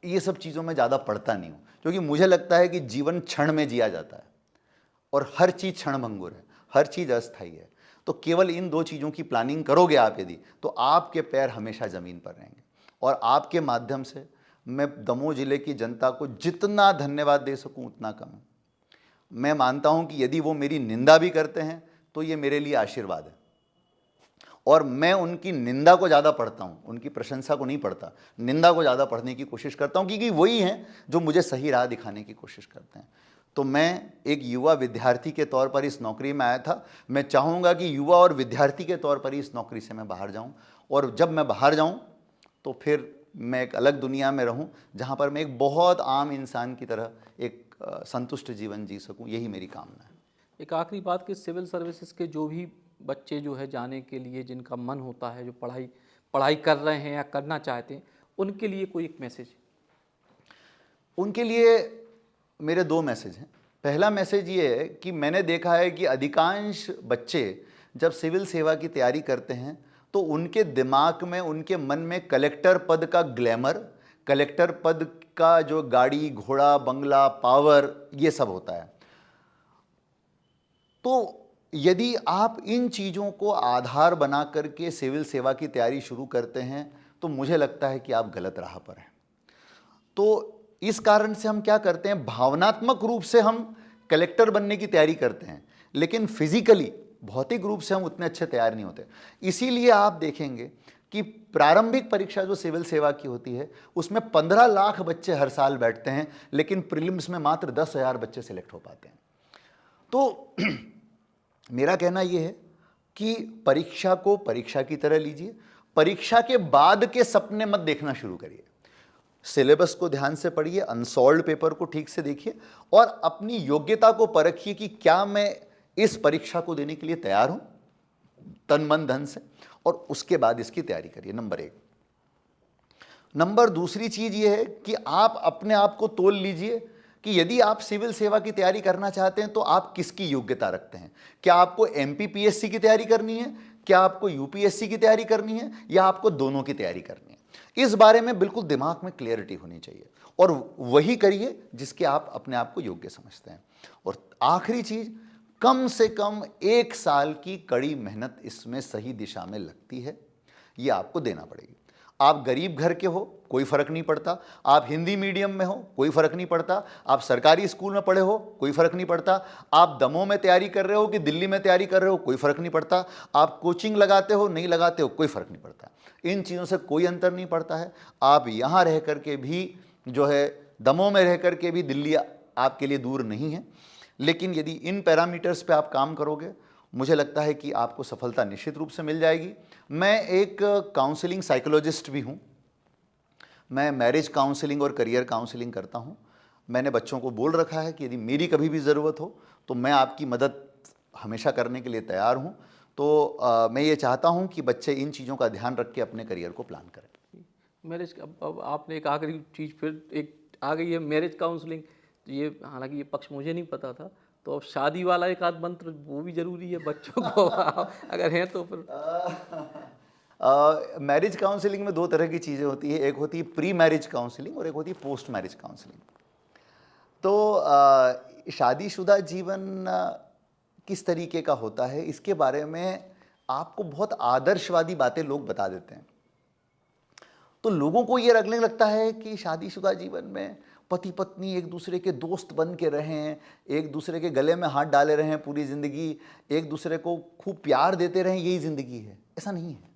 ये सब चीज़ों में ज़्यादा पढ़ता नहीं हूँ, क्योंकि मुझे लगता है कि जीवन क्षण में जिया जाता है और हर चीज़ क्षणभंगुर है, हर चीज़ अस्थायी है। तो केवल इन दो चीज़ों की प्लानिंग करोगे आप यदि, तो आपके पैर हमेशा ज़मीन पर रहेंगे। और आपके माध्यम से मैं दमोह जिले की जनता को जितना धन्यवाद दे सकूं उतना कम है। मैं मानता हूं कि यदि वो मेरी निंदा भी करते हैं तो ये मेरे लिए आशीर्वाद है, और मैं उनकी निंदा को ज़्यादा पढ़ता हूं, उनकी प्रशंसा को नहीं पढ़ता, निंदा को ज़्यादा पढ़ने की कोशिश करता हूं, क्योंकि वही हैं जो मुझे सही राह दिखाने की कोशिश करते हैं। तो मैं एक युवा विद्यार्थी के तौर पर इस नौकरी में आया था। मैं चाहूँगा कि युवा और विद्यार्थी के तौर पर ही इस नौकरी से मैं बाहर जाऊँ, और जब मैं बाहर जाऊँ तो फिर मैं एक अलग दुनिया में रहूं, जहां पर मैं एक बहुत आम इंसान की तरह एक संतुष्ट जीवन जी सकूं। यही मेरी कामना है। एक आखिरी बात कि सिविल सर्विसेज के जो भी बच्चे जो है जाने के लिए जिनका मन होता है, जो पढ़ाई कर रहे हैं या करना चाहते हैं, उनके लिए कोई एक मैसेज? उनके लिए मेरे दो मैसेज हैं। पहला मैसेज ये है कि मैंने देखा है कि अधिकांश बच्चे जब सिविल सेवा की तैयारी करते हैं तो उनके दिमाग में, उनके मन में कलेक्टर पद का ग्लैमर, कलेक्टर पद का जो गाड़ी घोड़ा बंगला पावर, ये सब होता है। तो यदि आप इन चीज़ों को आधार बना करके सिविल सेवा की तैयारी शुरू करते हैं तो मुझे लगता है कि आप गलत राह पर हैं। तो इस कारण से हम क्या करते हैं, भावनात्मक रूप से हम कलेक्टर बनने की तैयारी करते हैं, लेकिन फिजिकली, भौतिक रूप से हम उतने अच्छे तैयार नहीं होते। इसीलिए आप देखेंगे कि प्रारंभिक परीक्षा जो सिविल सेवा की होती है उसमें 15 लाख बच्चे हर साल बैठते हैं, लेकिन प्रीलिम्स में मात्र 10,000 बच्चे सिलेक्ट हो पाते हैं। तो मेरा कहना यह है कि परीक्षा को परीक्षा की तरह लीजिए, परीक्षा के बाद के सपने मत देखना शुरू करिए। सिलेबस को ध्यान से पढ़िए, अनसॉल्व्ड पेपर को ठीक से देखिए और अपनी योग्यता को परखिए कि क्या मैं इस परीक्षा को देने के लिए तैयार हूं तन मन धन से, और उसके बाद इसकी तैयारी करिए, नंबर 1। नंबर दूसरी चीज ये है कि आप अपने आप को तोल लीजिए कि यदि आप सिविल सेवा की तैयारी करना चाहते हैं तो आप किसकी योग्यता रखते हैं। क्या आपको एमपीपीएससी की तैयारी करनी है, क्या आपको यूपीएससी की तैयारी करनी है, या आपको दोनों की तैयारी करनी है। इस बारे में बिल्कुल दिमाग में क्लियरिटी होनी चाहिए और वही करिए जिसके आप अपने आप को योग्य समझते हैं। और आखिरी चीज, कम से कम 1 साल की कड़ी मेहनत इसमें सही दिशा में लगती है, ये आपको देना पड़ेगी। आप गरीब घर के हो, कोई फर्क नहीं पड़ता। आप हिंदी मीडियम में हो, कोई फर्क नहीं पड़ता। आप सरकारी स्कूल में पढ़े हो, कोई फर्क नहीं पड़ता। आप दमोह में तैयारी कर रहे हो कि दिल्ली में तैयारी कर रहे हो, कोई फर्क नहीं पड़ता। आप कोचिंग लगाते हो, नहीं लगाते हो, कोई फर्क नहीं पड़ता। इन चीज़ों से कोई अंतर नहीं पड़ता है। आप यहाँ रह करके भी जो है, दमोह में रह करके भी दिल्ली आपके लिए दूर नहीं है। लेकिन यदि इन पैरामीटर्स पे आप काम करोगे, मुझे लगता है कि आपको सफलता निश्चित रूप से मिल जाएगी। मैं एक काउंसलिंग साइकोलॉजिस्ट भी हूँ। मैं मैरिज काउंसलिंग और करियर काउंसलिंग करता हूँ। मैंने बच्चों को बोल रखा है कि यदि मेरी कभी भी ज़रूरत हो तो मैं आपकी मदद हमेशा करने के लिए तैयार हूँ। तो मैं ये चाहता हूँ कि बच्चे इन चीज़ों का ध्यान रख के अपने करियर को प्लान करें। मैरिज, अब आपने एक आखिरी चीज़ फिर एक आ गई है, मैरिज काउंसलिंग। तो ये, हालांकि ये पक्ष मुझे नहीं पता था, तो अब शादी वाला एक आध मंत्र वो भी ज़रूरी है बच्चों को अगर है तो फिर। मैरिज काउंसलिंग में 2 तरह की चीज़ें होती है। एक होती है प्री मैरिज काउंसलिंग और एक होती है पोस्ट मैरिज काउंसलिंग। तो शादीशुदा जीवन किस तरीके का होता है, इसके बारे में आपको बहुत आदर्शवादी बातें लोग बता देते हैं। तो लोगों को ये लगने लगता है कि शादीशुदा जीवन में पति पत्नी एक दूसरे के दोस्त बन के रहें, एक दूसरे के गले में हाथ डाले रहें पूरी ज़िंदगी, एक दूसरे को खूब प्यार देते रहें, यही ज़िंदगी है। ऐसा नहीं है।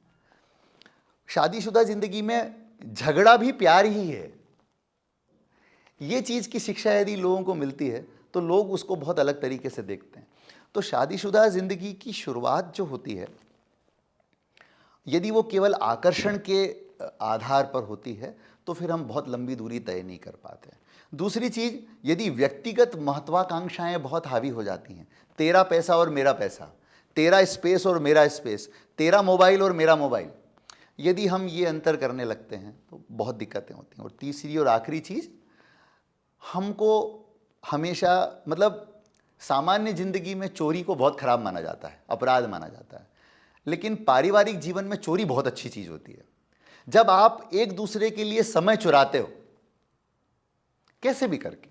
शादीशुदा ज़िंदगी में झगड़ा भी प्यार ही है। ये चीज़ की शिक्षा यदि लोगों को मिलती है तो लोग उसको बहुत अलग तरीके से देखते हैं। तो शादीशुदा ज़िंदगी की शुरुआत जो होती है, यदि वो केवल आकर्षण के आधार पर होती है तो फिर हम बहुत लंबी दूरी तय नहीं कर पाते। दूसरी चीज़, यदि व्यक्तिगत महत्वाकांक्षाएं बहुत हावी हो जाती हैं, तेरा पैसा और मेरा पैसा, तेरा स्पेस और मेरा स्पेस, तेरा मोबाइल और मेरा मोबाइल, यदि हम ये अंतर करने लगते हैं तो बहुत दिक्कतें होती हैं। और तीसरी और आखिरी चीज़, हमको हमेशा मतलब सामान्य ज़िंदगी में चोरी को बहुत ख़राब माना जाता है, अपराध माना जाता है, लेकिन पारिवारिक जीवन में चोरी बहुत अच्छी चीज़ होती है। जब आप एक दूसरे के लिए समय चुराते हो, कैसे भी करके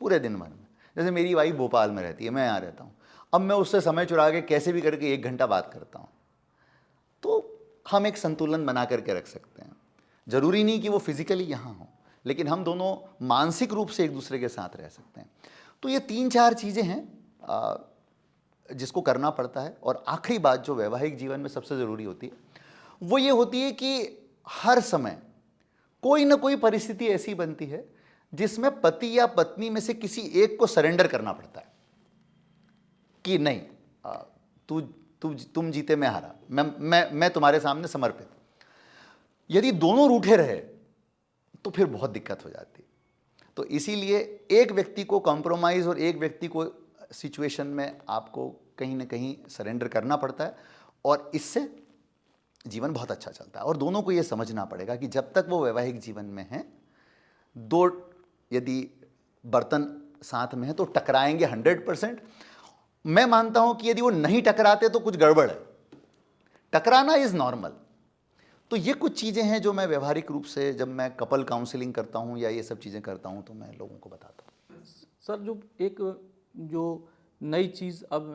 पूरे दिन भर में, जैसे मेरी वाइफ भोपाल में रहती है, मैं यहाँ रहता हूँ, अब मैं उससे समय चुरा के कैसे भी करके 1 घंटा बात करता हूँ, तो हम एक संतुलन बना करके रख सकते हैं। ज़रूरी नहीं कि वो फिजिकली यहाँ हो, लेकिन हम दोनों मानसिक रूप से एक दूसरे के साथ रह सकते हैं। तो ये 3-4 चीज़ें हैं जिसको करना पड़ता है। और आखिरी बात जो वैवाहिक जीवन में सबसे ज़रूरी होती है वो ये होती है कि हर समय कोई ना कोई परिस्थिति ऐसी बनती है जिसमें पति या पत्नी में से किसी एक को सरेंडर करना पड़ता है कि नहीं, तुम जीते मैं हारा, मैं तुम्हारे सामने समर्पित। यदि दोनों रूठे रहे तो फिर बहुत दिक्कत हो जाती है। तो इसीलिए एक व्यक्ति को कॉम्प्रोमाइज़ और एक व्यक्ति को सिचुएशन में आपको कहीं ना कहीं सरेंडर करना पड़ता है, और इससे जीवन बहुत अच्छा चलता है। और दोनों को ये समझना पड़ेगा कि जब तक वो वैवाहिक जीवन में हैं, 2 यदि बर्तन साथ में है तो टकराएंगे 100%। मैं मानता हूं कि यदि वो नहीं टकराते तो कुछ गड़बड़ है। टकराना इज़ नॉर्मल। तो ये कुछ चीज़ें हैं जो मैं व्यवहारिक रूप से जब मैं कपल काउंसलिंग करता हूं या ये सब चीज़ें करता हूं तो मैं लोगों को बताता हूं। सर, जो नई चीज़ अब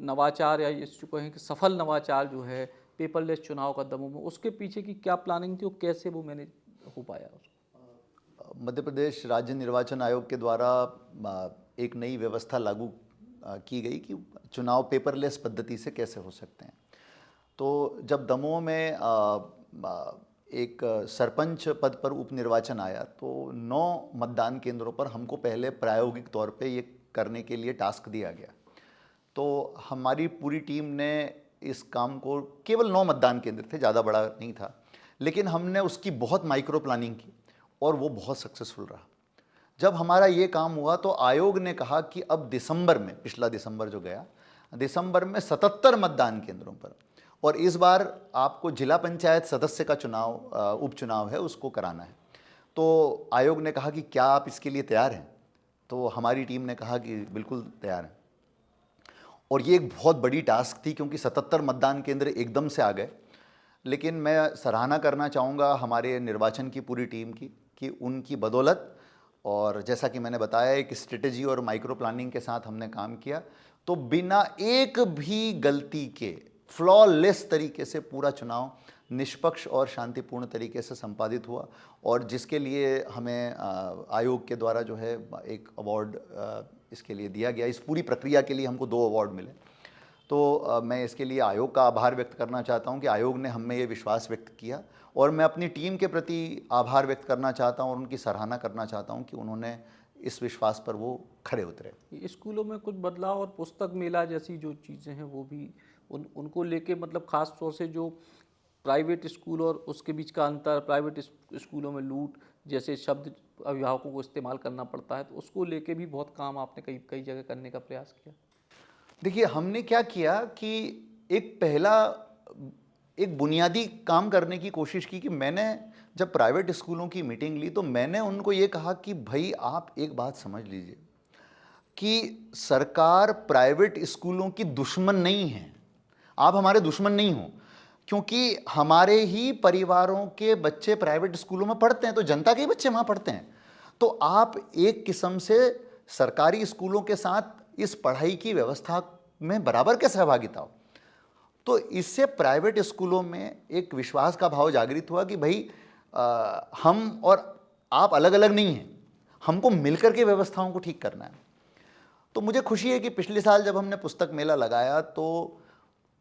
नवाचार, या इसको कहें कि सफल नवाचार जो है पेपरलेस चुनाव का दमोह में, उसके पीछे की क्या प्लानिंग थी और कैसे वो मैनेज हो पाया? मध्य प्रदेश राज्य निर्वाचन आयोग के द्वारा एक नई व्यवस्था लागू की गई कि चुनाव पेपरलेस पद्धति से कैसे हो सकते हैं। तो जब दमोह में एक सरपंच पद पर उपनिर्वाचन आया तो 9 मतदान केंद्रों पर हमको पहले प्रायोगिक तौर पे ये करने के लिए टास्क दिया गया। तो हमारी पूरी टीम ने इस काम को, केवल 9 मतदान केंद्र थे, ज़्यादा बड़ा नहीं था, लेकिन हमने उसकी बहुत माइक्रो प्लानिंग की और वो बहुत सक्सेसफुल रहा। जब हमारा ये काम हुआ तो आयोग ने कहा कि अब दिसंबर में, पिछला दिसंबर जो गया, दिसंबर में 77 मतदान केंद्रों पर, और इस बार आपको जिला पंचायत सदस्य का चुनाव, उपचुनाव है, उसको कराना है। तो आयोग ने कहा कि क्या आप इसके लिए तैयार हैं? तो हमारी टीम ने कहा कि बिल्कुल तैयार हैं। और ये एक बहुत बड़ी टास्क थी क्योंकि 77 मतदान केंद्र एकदम से आ गए। लेकिन मैं सराहना करना चाहूँगा हमारे निर्वाचन की पूरी टीम की, कि उनकी बदौलत, और जैसा कि मैंने बताया, एक स्ट्रेटेजी और माइक्रो प्लानिंग के साथ हमने काम किया, तो बिना एक भी गलती के फ्लॉलेस तरीके से पूरा चुनाव निष्पक्ष और शांतिपूर्ण तरीके से संपादित हुआ, और जिसके लिए हमें आयोग के द्वारा जो है एक अवार्ड इसके लिए दिया गया। इस पूरी प्रक्रिया के लिए हमको 2 अवार्ड मिले। तो मैं इसके लिए आयोग का आभार व्यक्त करना चाहता हूं कि आयोग ने हमें ये विश्वास व्यक्त किया, और मैं अपनी टीम के प्रति आभार व्यक्त करना चाहता हूं और उनकी सराहना करना चाहता हूं कि उन्होंने इस विश्वास पर वो खरे उतरे। स्कूलों में कुछ बदलाव और पुस्तक मेला जैसी जो चीज़ें हैं वो भी उनको लेके, मतलब ख़ास तौर से जो प्राइवेट स्कूल और उसके बीच का अंतर, प्राइवेट स्कूलों में लूट जैसे शब्द अभिभावकों को इस्तेमाल करना पड़ता है, तो उसको लेके भी बहुत काम आपने कई कई जगह करने का प्रयास किया। देखिए, हमने क्या किया कि एक बुनियादी काम करने की कोशिश की कि मैंने जब प्राइवेट स्कूलों की मीटिंग ली तो मैंने उनको ये कहा कि भाई आप एक बात समझ लीजिए कि सरकार प्राइवेट स्कूलों की दुश्मन नहीं है, आप हमारे दुश्मन नहीं हो, क्योंकि हमारे ही परिवारों के बच्चे प्राइवेट स्कूलों में पढ़ते हैं, तो जनता के ही बच्चे वहाँ पढ़ते हैं। तो आप एक किस्म से सरकारी स्कूलों के साथ इस पढ़ाई की व्यवस्था में बराबर के सहभागिता हो। तो इससे प्राइवेट स्कूलों में एक विश्वास का भाव जागृत हुआ कि भाई हम और आप अलग अलग नहीं हैं, हमको मिलकर के व्यवस्थाओं को ठीक करना है। तो मुझे खुशी है कि पिछले साल जब हमने पुस्तक मेला लगाया तो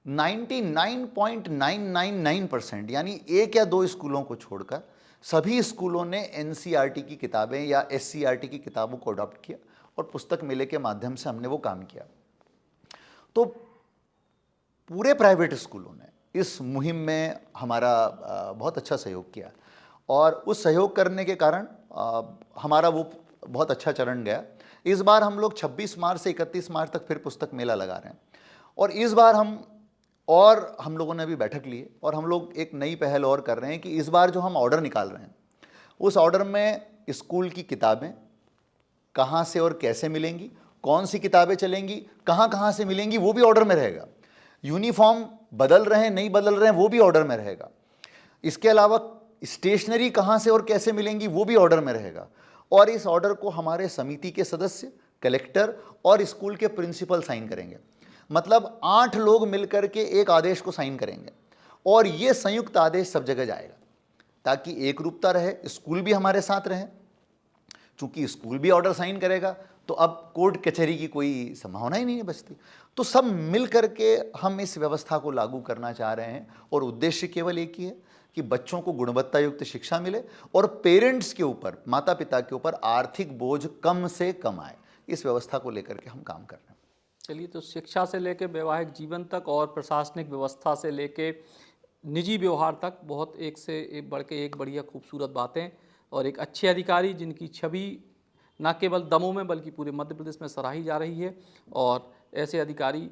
99.999% यानी 1 या 2 स्कूलों को छोड़कर सभी स्कूलों ने एनसीईआरटी की किताबें या एससीईआरटी की किताबों को अडॉप्ट किया, और पुस्तक मेले के माध्यम से हमने वो काम किया। तो पूरे प्राइवेट स्कूलों ने इस मुहिम में हमारा बहुत अच्छा सहयोग किया, और उस सहयोग करने के कारण हमारा वो बहुत अच्छा चरण गया। इस बार हम लोग 26 मार्च से 31 मार्च तक फिर पुस्तक मेला लगा रहे हैं, और इस बार हम लोगों ने अभी बैठक ली है, और हम लोग एक नई पहल और कर रहे हैं कि इस बार जो हम ऑर्डर निकाल रहे हैं उस ऑर्डर में स्कूल की किताबें कहाँ से और कैसे मिलेंगी, कौन सी किताबें चलेंगी, कहाँ से मिलेंगी, वो भी ऑर्डर में रहेगा। यूनिफॉर्म बदल रहे हैं नहीं बदल रहे हैं वो भी ऑर्डर में रहेगा। इसके अलावा स्टेशनरी कहाँ से और कैसे मिलेंगी वो भी ऑर्डर में रहेगा, और इस ऑर्डर को हमारे समिति के सदस्य, कलेक्टर और स्कूल के प्रिंसिपल साइन करेंगे। मतलब 8 लोग मिलकर के एक आदेश को साइन करेंगे, और ये संयुक्त आदेश सब जगह जाएगा ताकि एक रूपता रहे, स्कूल भी हमारे साथ रहे। चूंकि स्कूल भी ऑर्डर साइन करेगा तो अब कोर्ट कचहरी की कोई संभावना ही नहीं है बचती। तो सब मिल करके हम इस व्यवस्था को लागू करना चाह रहे हैं, और उद्देश्य केवल एक ही है कि बच्चों को गुणवत्ता युक्त शिक्षा मिले और पेरेंट्स के ऊपर, माता पिता के ऊपर आर्थिक बोझ कम से कम आए। इस व्यवस्था को लेकर के हम काम कर रहे हैं। चलिए, तो शिक्षा से लेकर वैवाहिक जीवन तक और प्रशासनिक व्यवस्था से लेके निजी व्यवहार तक बहुत एक से एक बढ़ के एक बढ़िया खूबसूरत बातें, और एक अच्छे अधिकारी जिनकी छवि न केवल दमोह में बल्कि पूरे मध्य प्रदेश में सराही जा रही है। और ऐसे अधिकारी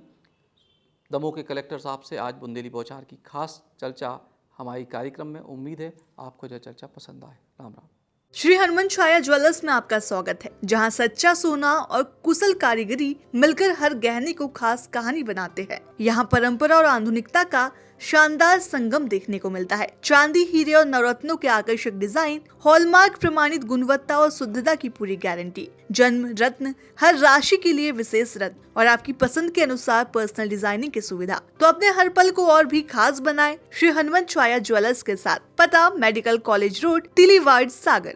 दमोह के कलेक्टर साहब से आज बुंदेली बौछार की खास चर्चा हमारी कार्यक्रम में। उम्मीद है आपको यह चर्चा पसंद आए। राम राम। श्री हनुमान छाया ज्वेलर्स में आपका स्वागत है, जहां सच्चा सोना और कुशल कारीगरी मिलकर हर गहने को खास कहानी बनाते हैं। यहां परंपरा और आधुनिकता का शानदार संगम देखने को मिलता है। चांदी, हीरे और नवरत्नों के आकर्षक डिजाइन, हॉलमार्क प्रमाणित गुणवत्ता और शुद्धता की पूरी गारंटी, जन्म रत्न, हर राशि के लिए विशेष रत्न और आपकी पसंद के अनुसार पर्सनल डिजाइनिंग की सुविधा। तो अपने हर पल को और भी खास बनाएं श्री हनुमान छाया ज्वेलर्स के साथ। पता मेडिकल कॉलेज रोड, तिलीवाड़, सागर।